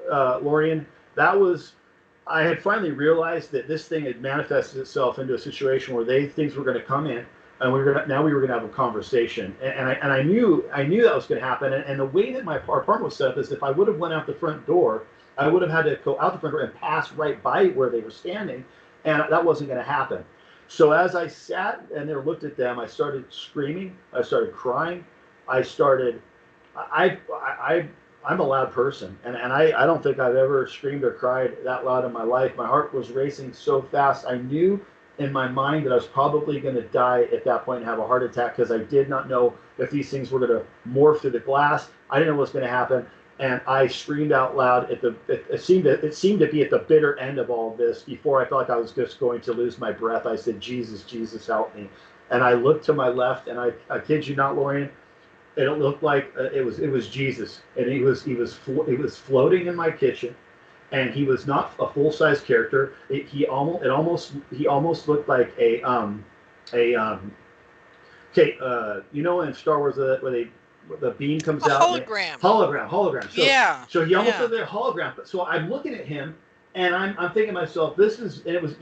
Lorian, I had finally realized that this thing had manifested itself into a situation where things were going to come in, and we were going to have a conversation, and I knew that was going to happen, and the way that our apartment was set up is if I would have went out the front door, I would have had to go out the front door and pass right by where they were standing, and that wasn't going to happen. So as I sat and there looked at them, I started screaming, I started crying, I'm a loud person, and I don't think I've ever screamed or cried that loud in my life. My heart was racing so fast. I knew in my mind that I was probably going to die at that point and have a heart attack, because I did not know if these things were going to morph through the glass. I didn't know what was going to happen, and I screamed out loud. It seemed to be at the bitter end of all of this. Before I felt like I was just going to lose my breath, I said, Jesus, Jesus, help me. And I looked to my left, and I kid you not, Lorian, it looked like it was Jesus, and he was floating in my kitchen, and he was not a full-size character. He almost looked like you know in Star Wars where the beam comes A out. hologram. Hologram. Yeah. So he almost looked like a hologram. So I'm looking at him, and I'm thinking to myself, it was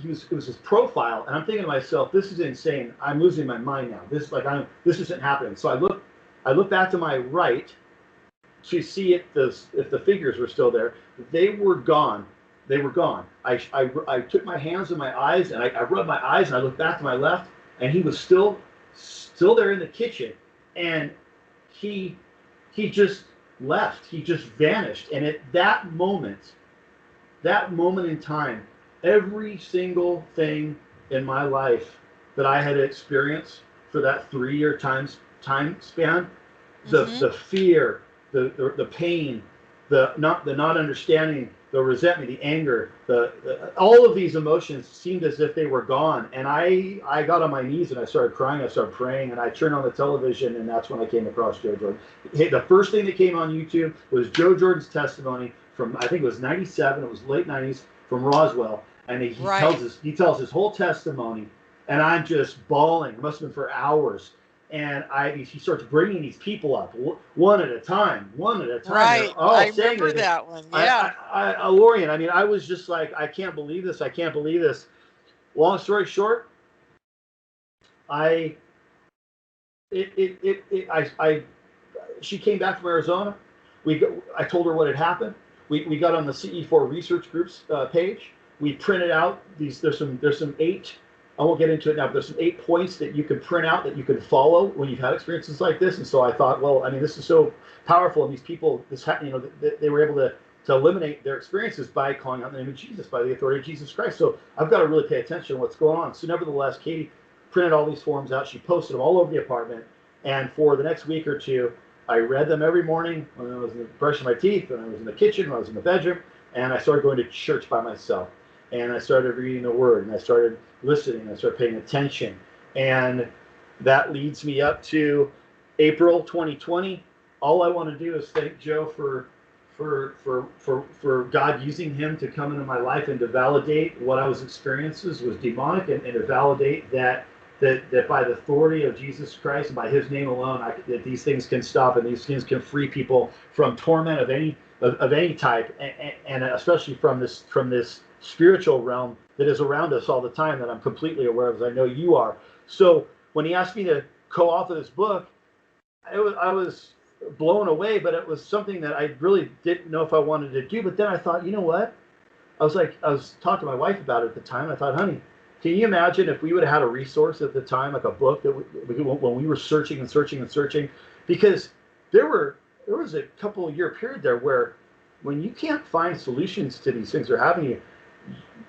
his profile, and I'm thinking to myself, this is insane. I'm losing my mind now. This isn't happening. So I look back to my right to see if the figures were still there. They were gone. I took my hands to my eyes, and I rubbed my eyes, and I looked back to my left, and he was still there in the kitchen, and he just left. He just vanished. And at that moment in time, every single thing in my life that I had experienced for that 3-year time span, the fear, the pain, the not understanding, the resentment, the anger, all of these emotions seemed as if they were gone. And I got on my knees and I started crying. I started praying, and I turned on the television, and that's when I came across Joe Jordan. The first thing that came on YouTube was Joe Jordan's testimony from, I think it was 97. It was late 90s, from Roswell, and he tells his whole testimony, and I'm just bawling. It must have been for hours. And he starts bringing these people up one at a time. Right. I remember that one. Yeah. Lorian, I mean, I was just like, I can't believe this. Long story short, she came back from Arizona. I told her what had happened. We got on the CE4 research group's page. We printed out these. There's some 8. I won't get into it now, but there's some 8 points that you can print out that you can follow when you've had experiences like this. And so I thought, well, I mean, this is so powerful, and these people, they were able to eliminate their experiences by calling out the name of Jesus, by the authority of Jesus Christ. So I've got to really pay attention to what's going on. So nevertheless, Katie printed all these forms out. She posted them all over the apartment, and for the next week or two, I read them every morning when I was brushing my teeth, when I was in the kitchen, when I was in the bedroom, and I started going to church by myself. And I started reading the Word, and I started listening, and I started paying attention. And that leads me up to April 2020. All I want to do is thank Joe for God using him to come into my life and to validate what I was experiencing was demonic, and to validate that by the authority of Jesus Christ and by His name alone, that these things can stop, and these things can free people from torment of any type, and especially from this spiritual realm that is around us all the time, that I'm completely aware of, as I know you are. So when he asked me to co-author this book, I was blown away, but it was something that I really didn't know if I wanted to do. But then I thought, you know what? I was talking to my wife about it at the time. I thought, honey, can you imagine if we would have had a resource at the time, like a book that when we were searching, because there was a couple of year period there where when you can't find solutions to these things that are happening to you,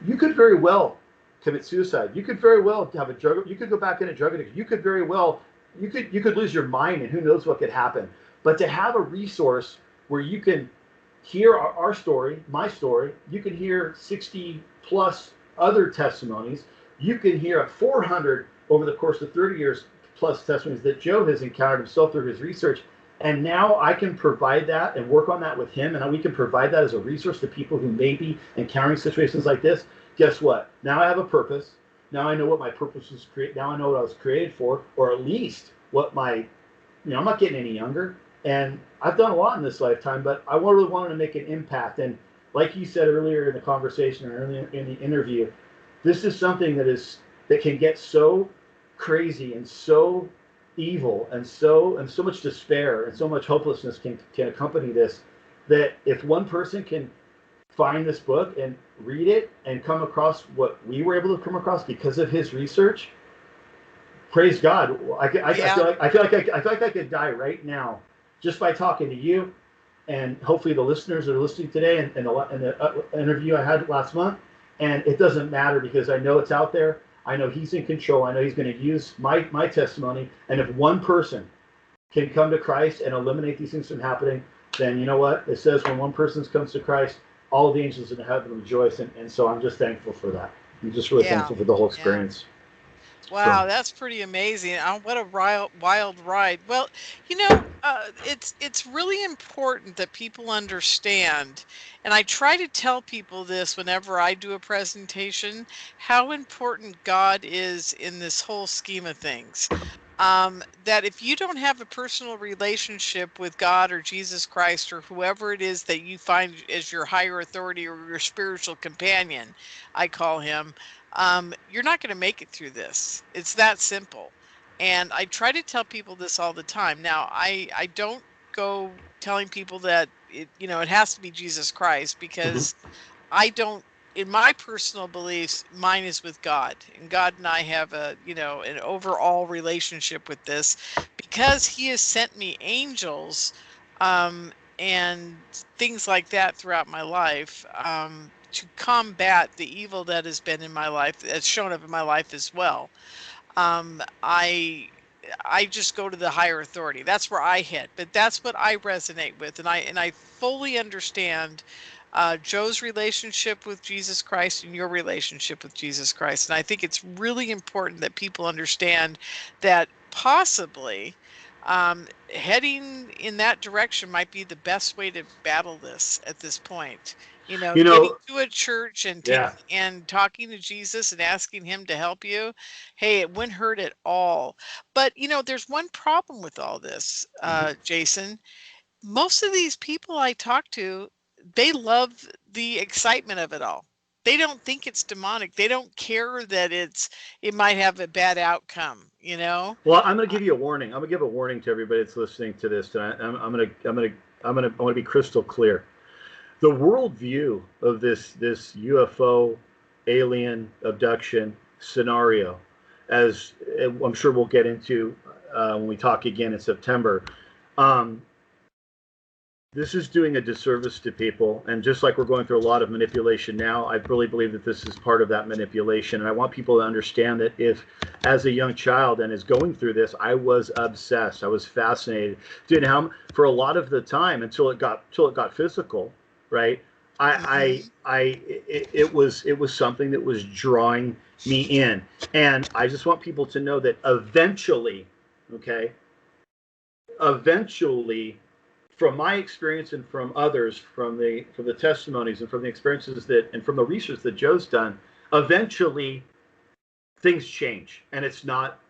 you could very well commit suicide. You could very well have you could go back into drug addiction. You could very well, you could lose your mind, and who knows what could happen. But to have a resource where you can hear our story, my story, you can hear 60 plus other testimonies. You can hear 400 over the course of 30 years plus testimonies that Joe has encountered himself through his research. And now I can provide that and work on that with him, and we can provide that as a resource to people who may be encountering situations like this. Guess what? Now I have a purpose. Now I know what my purpose was created. Now I know what I was created for, or at least what I'm not getting any younger, and I've done a lot in this lifetime, but I really wanted to make an impact. And like you said earlier in the conversation, or earlier in the interview, this is something that can get so crazy and so evil and so much despair and so much hopelessness can accompany this, that if one person can find this book and read it and come across what we were able to come across because of his research, praise God. I feel like I could die right now just by talking to you, and hopefully the listeners that are listening today, and the interview I had last month. And it doesn't matter, because I know it's out there. I know He's in control. I know He's going to use my testimony. And if one person can come to Christ and eliminate these things from happening, then you know what? It says when one person comes to Christ, all of the angels in heaven rejoice. And so I'm just thankful for that. I'm just really thankful for the whole experience. Wow, that's pretty amazing. What a wild ride. Well, It's really important that people understand, and I try to tell people this whenever I do a presentation, how important God is in this whole scheme of things. That if you don't have a personal relationship with God or Jesus Christ or whoever it is that you find as your higher authority or your spiritual companion, I call him, you're not going to make it through this. It's that simple. And I try to tell people this all the time. Now, I don't go telling people that it has to be Jesus Christ, because I don't, in my personal beliefs, mine is with God, and God and I have an overall relationship with this, because he has sent me angels, and things like that throughout my life, to combat the evil that has been in my life, that's shown up in my life as well. um, I I just go to the higher authority. That's where I hit, but that's what I resonate with, and I fully understand Joe's relationship with Jesus Christ and your relationship with Jesus Christ, and I think it's really important that people understand that possibly heading in that direction might be the best way to battle this at this point. You Getting know, to a church and yeah. taking and talking to Jesus and asking him to help you, hey, it wouldn't hurt at all. But there's one problem with all this, Jason. Most of these people I talk to, they love the excitement of it all. They don't think it's demonic. They don't care that it might have a bad outcome. Well, I'm going to give you a warning. I'm going to give a warning to everybody that's listening to this tonight. I want to be crystal clear. The worldview of this UFO alien abduction scenario, as I'm sure we'll get into when we talk again in September, um, this is doing a disservice to people. And just like we're going through a lot of manipulation now, I really believe that this is part of that manipulation. And I want people to understand that if, as a young child and is going through this, I was obsessed, I was fascinated. Dude, for a lot of the time until it got physical, right? It was something that was drawing me in. And I just want people to know that eventually, okay, eventually, from my experience and from others, from the testimonies and from the experiences and from the research that Joe's done, eventually things change, and it's not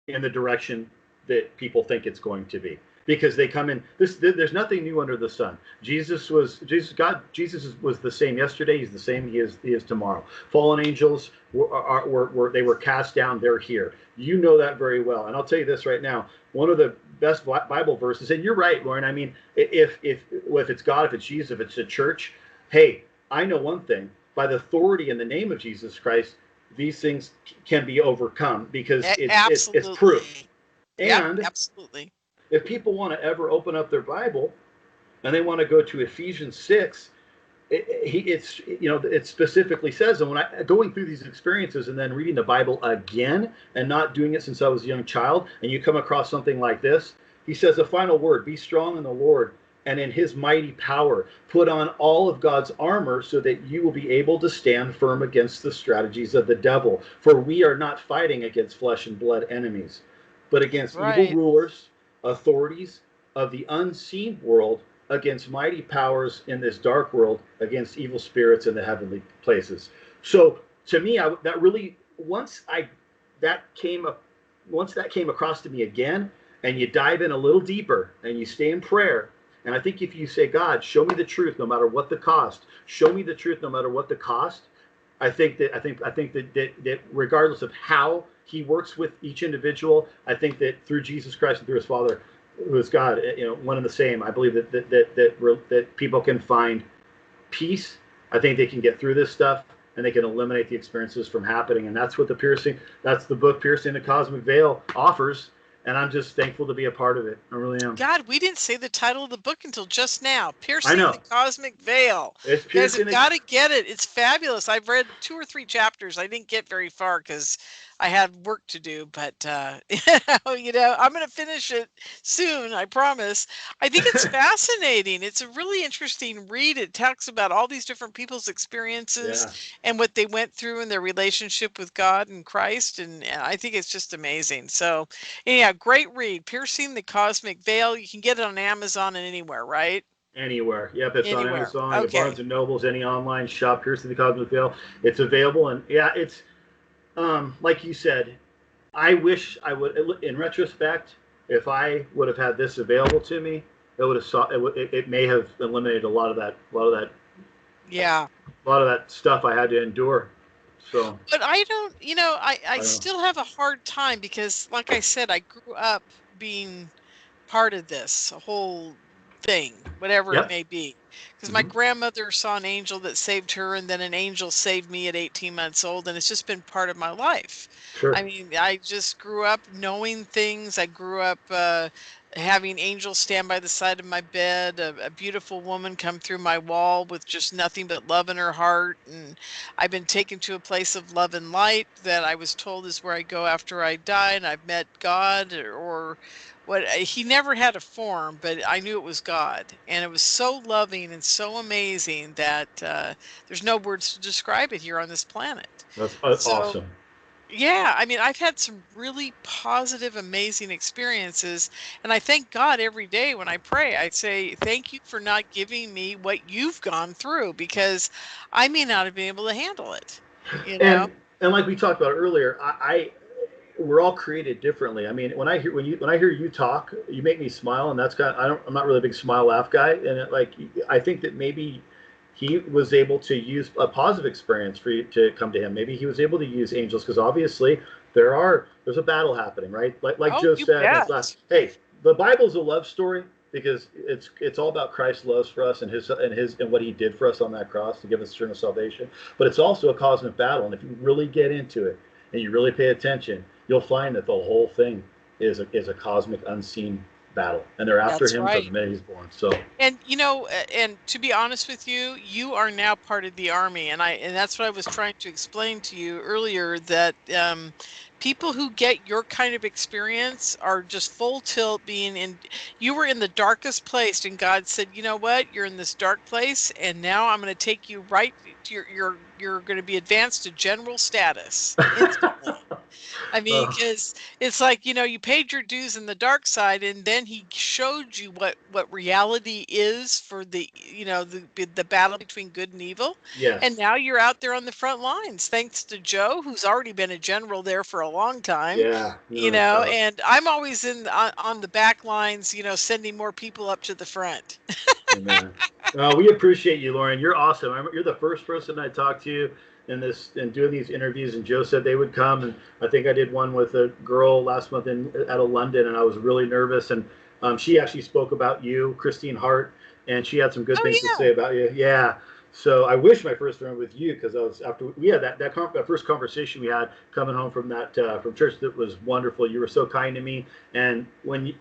in the direction that people think it's going to be, because they come in. There's nothing new under the sun. Jesus was the same yesterday. He's the same. He is tomorrow. Fallen angels were cast down. They're here. You know that very well. And I'll tell you this right now. One of the best Bible verses, and you're right, Lauren. I mean, if it's God, if it's Jesus, if it's a church, hey, I know one thing: by the authority in the name of Jesus Christ, these things can be overcome, because it's proof. And Absolutely. if people want to ever open up their Bible and they want to go to Ephesians 6, it specifically says, and when I going through these experiences and then reading the Bible again and not doing it since I was a young child, and you come across something like this, he says a final word: be strong in the Lord and in his mighty power. Put on all of God's armor so that you will be able to stand firm against the strategies of the devil. For we are not fighting against flesh and blood enemies, but against evil rulers, authorities of the unseen world, against mighty powers in this dark world, against evil spirits in the heavenly places. So to me, once that came across to me again, and you dive in a little deeper and you stay in prayer, and I think if you say, God, show me the truth no matter what the cost, show me the truth no matter what the cost, I think that regardless of how he works with each individual, I think that through Jesus Christ and through his Father, who is God, one and the same, I believe that people can find peace. I think they can get through this stuff, and they can eliminate the experiences from happening. And that's what that's the book Piercing the Cosmic Veil offers. And I'm just thankful to be a part of it. I really am. God, we didn't say the title of the book until just now. I Piercing know. the Cosmic Veil. It's You guys piercing have got to get it. It's fabulous. I've read 2 or 3 chapters. I didn't get very far because I had work to do, but I'm going to finish it soon. I promise. I think it's fascinating. It's a really interesting read. It talks about all these different people's experiences Yeah. and what they went through in their relationship with God and Christ, and I think it's just amazing. So, yeah, great read. Piercing the Cosmic Veil. You can get it on Amazon and anywhere, right? Anywhere. Yep, it's on Anywhere. Amazon, your Okay. Barnes and Nobles, any online shop. Here's to the Cosmic Veil. It's available, and yeah, it's like you said. I wish I would. In retrospect, if I would have had this available to me, it would have it may have eliminated Yeah. a lot of that stuff I had to endure. So But I don't, I I don't know. still have a hard time because, like I said, I grew up being part of this whole thing, whatever it Yep. may be. Because my Mm-hmm. grandmother saw an angel that saved her, and then an angel saved me at 18 months old, and it's just been part of my life. I Sure. mean, I just grew up knowing things. I grew up having angels stand by the side of my bed, a beautiful woman come through my wall with just nothing but love in her heart. And I've been taken to a place of love and light that I was told is where I go after I die, and I've met God or what he never had a form, but I knew it was God, and it was so loving and so amazing that there's no words to describe it here on this planet. That's So awesome. yeah, I mean, I've had some really positive, amazing experiences, and I thank God every day when I pray. I say, "Thank you for not giving me what you've gone through, because I may not have been able to handle it." You know? And like we talked about earlier, I we're all created differently. I mean, when I hear you talk, you make me smile, and that's kind of, I'm not really a big smile laugh guy, and I think that maybe he was able to use a positive experience for you to come to him. Maybe he was able to use angels because obviously there's a battle happening, right? Like Oh, Joe you said, that's last. bet. Hey, the Bible's a love story because it's all about Christ's love for us and his and what he did for us on that cross to give us eternal salvation. But it's also a cosmic battle, and if you really get into it and you really pay attention, you'll find that the whole thing is a cosmic unseen battle, and they're after That's him from the right. minute he's born. So And and to be honest with you, you are now part of the army, and that's what I was trying to explain to you earlier, that people who get your kind of experience are just full tilt being in. You were in the darkest place, and God said, "You know what? You're in this dark place, and now I'm going to take you right to you're going to be advanced to general status instantly." I mean, uh, because it's like, you paid your dues in the dark side, and then he showed you what reality is for the battle between good and evil. And yes, now you're out there on the front lines, thanks to Joe, who's already been a general there for a long time. yeah, no doubt. And I'm always on the back lines, sending more people up to the front. Amen. We appreciate you, Lauren. You're awesome. You're the first person I talked to in this and doing these interviews. And Joe said they would come, and I think I did one with a girl last month out of London, and I was really nervous. And she actually spoke about you, Christine Hart, and she had some good Oh things to yeah. say about you. Yeah. So I wish my first one with you because I was after we had that first conversation we had coming home from that from church that was wonderful. You were so kind to me, and when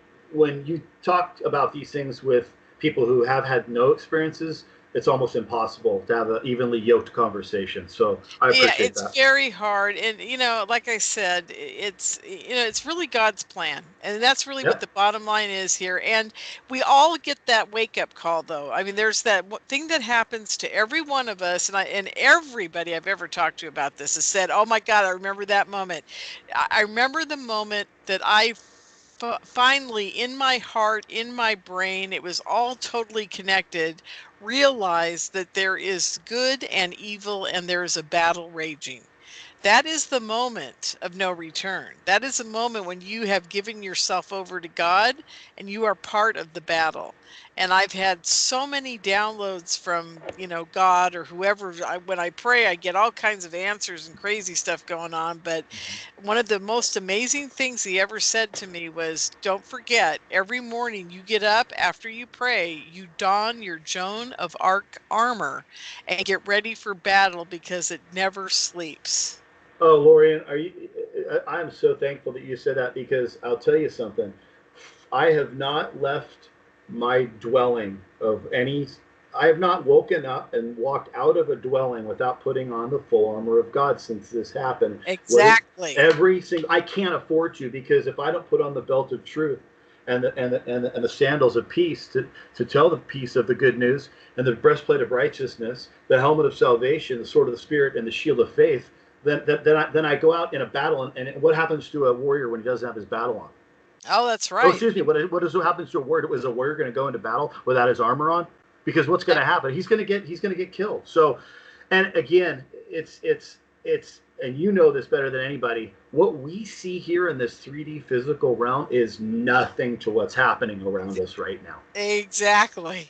you talked about these things with people who have had no experiences, it's almost impossible to have an evenly yoked conversation. So I Yeah, appreciate it's that. very hard. And like I said, it's really God's plan. And that's really what Yep. the bottom line is here. And we all get that wake up call, though. I mean, there's that thing that happens to every one of us, and everybody I've ever talked to about this has said, "Oh my God, I remember that moment." I remember the moment that I finally, in my heart, in my brain, it was all totally connected, realize that there is good and evil, and there is a battle raging. That is the moment of no return. That is a moment when you have given yourself over to God and you are part of the battle. And I've had so many downloads from, God or whoever. When I pray, I get all kinds of answers and crazy stuff going on. But one of the most amazing things he ever said to me was, "Don't forget, every morning you get up after you pray, you don your Joan of Arc armor and get ready for battle because it never sleeps." Oh, Lorian, are you? I'm so thankful that you said that because I'll tell you something. I have not left my dwelling of any. I have not woken up and walked out of a dwelling without putting on the full armor of God since this happened. Exactly. Every single, I can't afford to, because if I don't put on the belt of truth and the sandals of peace to tell the peace of the good news, and the breastplate of righteousness, the helmet of salvation, the sword of the spirit, and the shield of faith, then I go out in a battle, and what happens to a warrior when he doesn't have his battle on? Oh, that's Oh, right. excuse me. What happens to a warrior? Is a warrior going to go into battle without his armor on? Because what's going to happen? He's going to get killed. So, and again, it's and you know this better than anybody. What we see here in this 3D physical realm is nothing to what's happening around us right now. Exactly.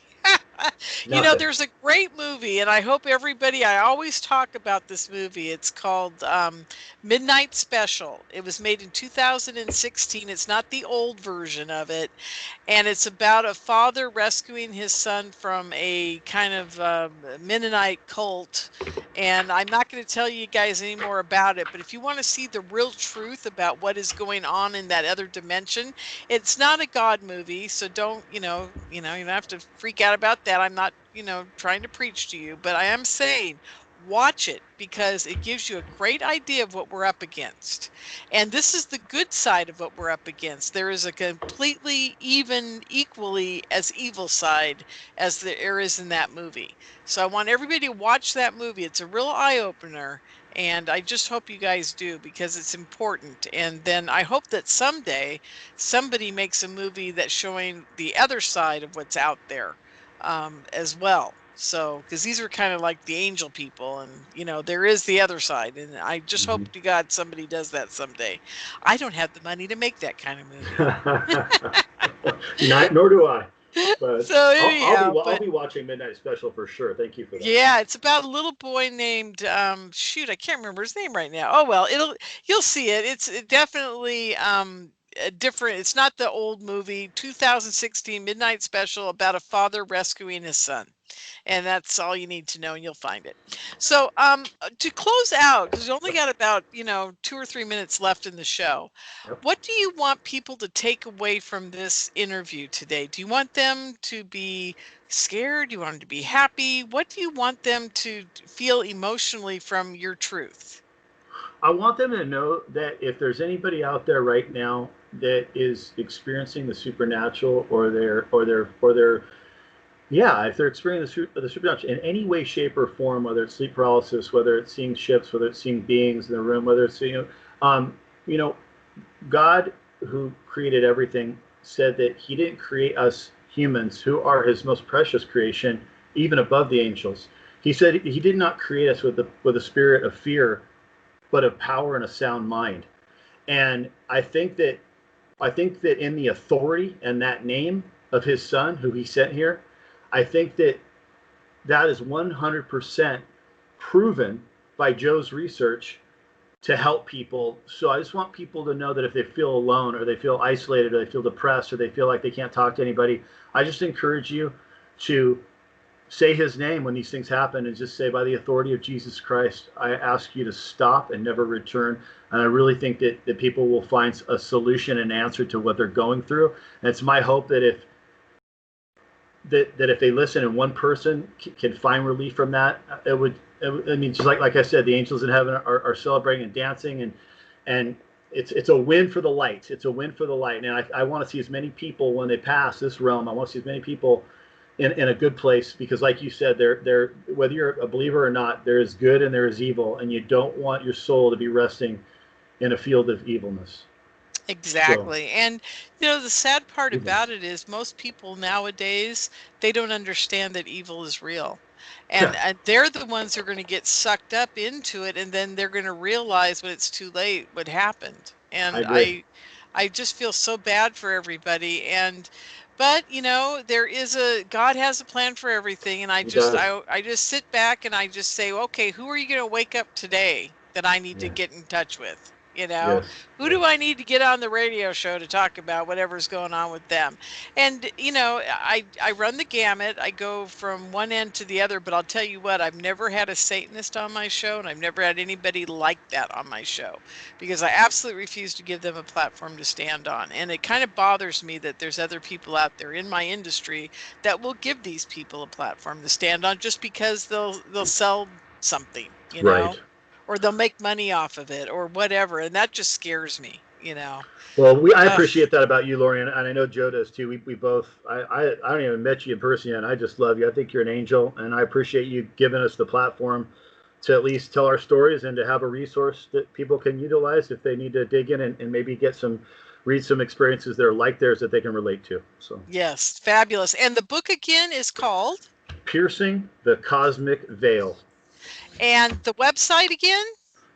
Nothing. There's a great movie, and I hope everybody, I always talk about this movie. It's called Midnight Special. It was made in 2016. It's not the old version of it. And it's about a father rescuing his son from a kind of Mennonite cult. And I'm not going to tell you guys any more about it, but if you want to see the real truth about what is going on in that other dimension, it's not a God movie, so don't, you don't have to freak out about that. I'm not, trying to preach to you, but I am saying watch it because it gives you a great idea of what we're up against. And this is the good side of what we're up against. There is a completely equally as evil side as there is in that movie. So I want everybody to watch that movie. It's a real eye-opener, and I just hope you guys do because it's important. And then I hope that someday somebody makes a movie that's showing the other side of what's out there as well. So, because these are kind of like the angel people, and there is the other side, and I just hope to God somebody does that someday. I don't have the money to make that kind of movie. Nor do I. But So anyhow, I'll be watching Midnight Special for sure. Thank you for that. Yeah, it's about a little boy named shoot, I can't remember his name right now. Oh well, you'll see it. It's definitely a different. It's not the old movie 2016 Midnight Special about a father rescuing his son. And that's all you need to know, and you'll find it. So, to close out, because we only got about 2 or 3 minutes left in the show, Yep. what do you want people to take away from this interview today? Do you want them to be scared? Do you want them to be happy? What do you want them to feel emotionally from your truth? I want them to know that if there's anybody out there right now that is experiencing the supernatural, if they're experiencing the supernatural in any way, shape, or form, whether it's sleep paralysis, whether it's seeing ships, whether it's seeing beings in the room, whether it's you know, God, who created everything, said that He didn't create us humans, who are His most precious creation, even above the angels. He said He did not create us with a spirit of fear, but of power and a sound mind. And I think that in the authority and that name of His Son, who He sent here, I think that is 100% proven by Joe's research to help people. So I just want people to know that if they feel alone, or they feel isolated, or they feel depressed, or they feel like they can't talk to anybody, I just encourage you to say His name when these things happen, and just say, by the authority of Jesus Christ, I ask you to stop and never return. And I really think that people will find a solution and answer to what they're going through. And it's my hope that if they listen and one person can find relief from that, I mean, just like I said, the angels in heaven are celebrating and dancing, and it's a win for the light. It's a win for the light. And I want to see as many people when they pass this realm. I want to see as many people in a good place, because like you said, there whether you're a believer or not, there is good and there is evil, and you don't want your soul to be resting in a field of evilness. Exactly. And the sad part about it is most people nowadays, they don't understand that evil is real. And they're the ones who are going to get sucked up into it, and then they're going to realize when it's too late what happened. And I just feel so bad for everybody. But God has a plan for everything, and I just sit back and I just say, okay, who are you going to wake up today that I need to get in touch with? Yes. Who Yes. do I need to get on the radio show to talk about whatever's going on with them? And I run the gamut. I go from one end to the other, but I'll tell you what, I've never had a Satanist on my show, and I've never had anybody like that on my show, because I absolutely refuse to give them a platform to stand on. And it kind of bothers me that there's other people out there in my industry that will give these people a platform to stand on just because they'll sell something, Right. or they'll make money off of it or whatever, and that just scares me. Well, I Ugh. appreciate that about you, Lori, and I know Joe does too. We both. I don't even met you in person yet. And I just love you. I think you're an angel, and I appreciate you giving us the platform to at least tell our stories and to have a resource that people can utilize if they need to dig in and maybe read some experiences that are like theirs that they can relate to. So Yes, fabulous. And the book again is called? Piercing the Cosmic Veil. And the website again?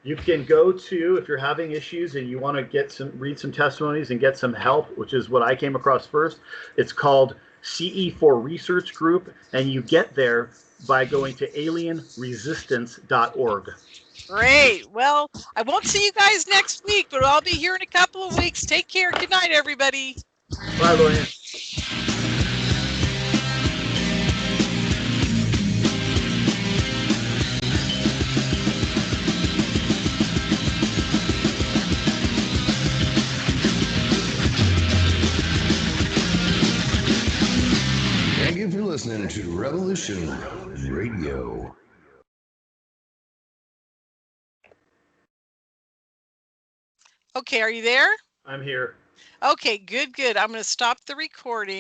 You can go to, if you're having issues and you want to read some testimonies and get some help, which is what I came across first. It's called CE4 Research Group, and you get there by going to alienresistance.org. Great. Well, I won't see you guys next week, but I'll be here in a couple of weeks. Take care. Good night, everybody. Bye, Lorian. Thank you for listening to Revolution Radio. Okay, are you there? I'm here. Okay, good. I'm going to stop the recording.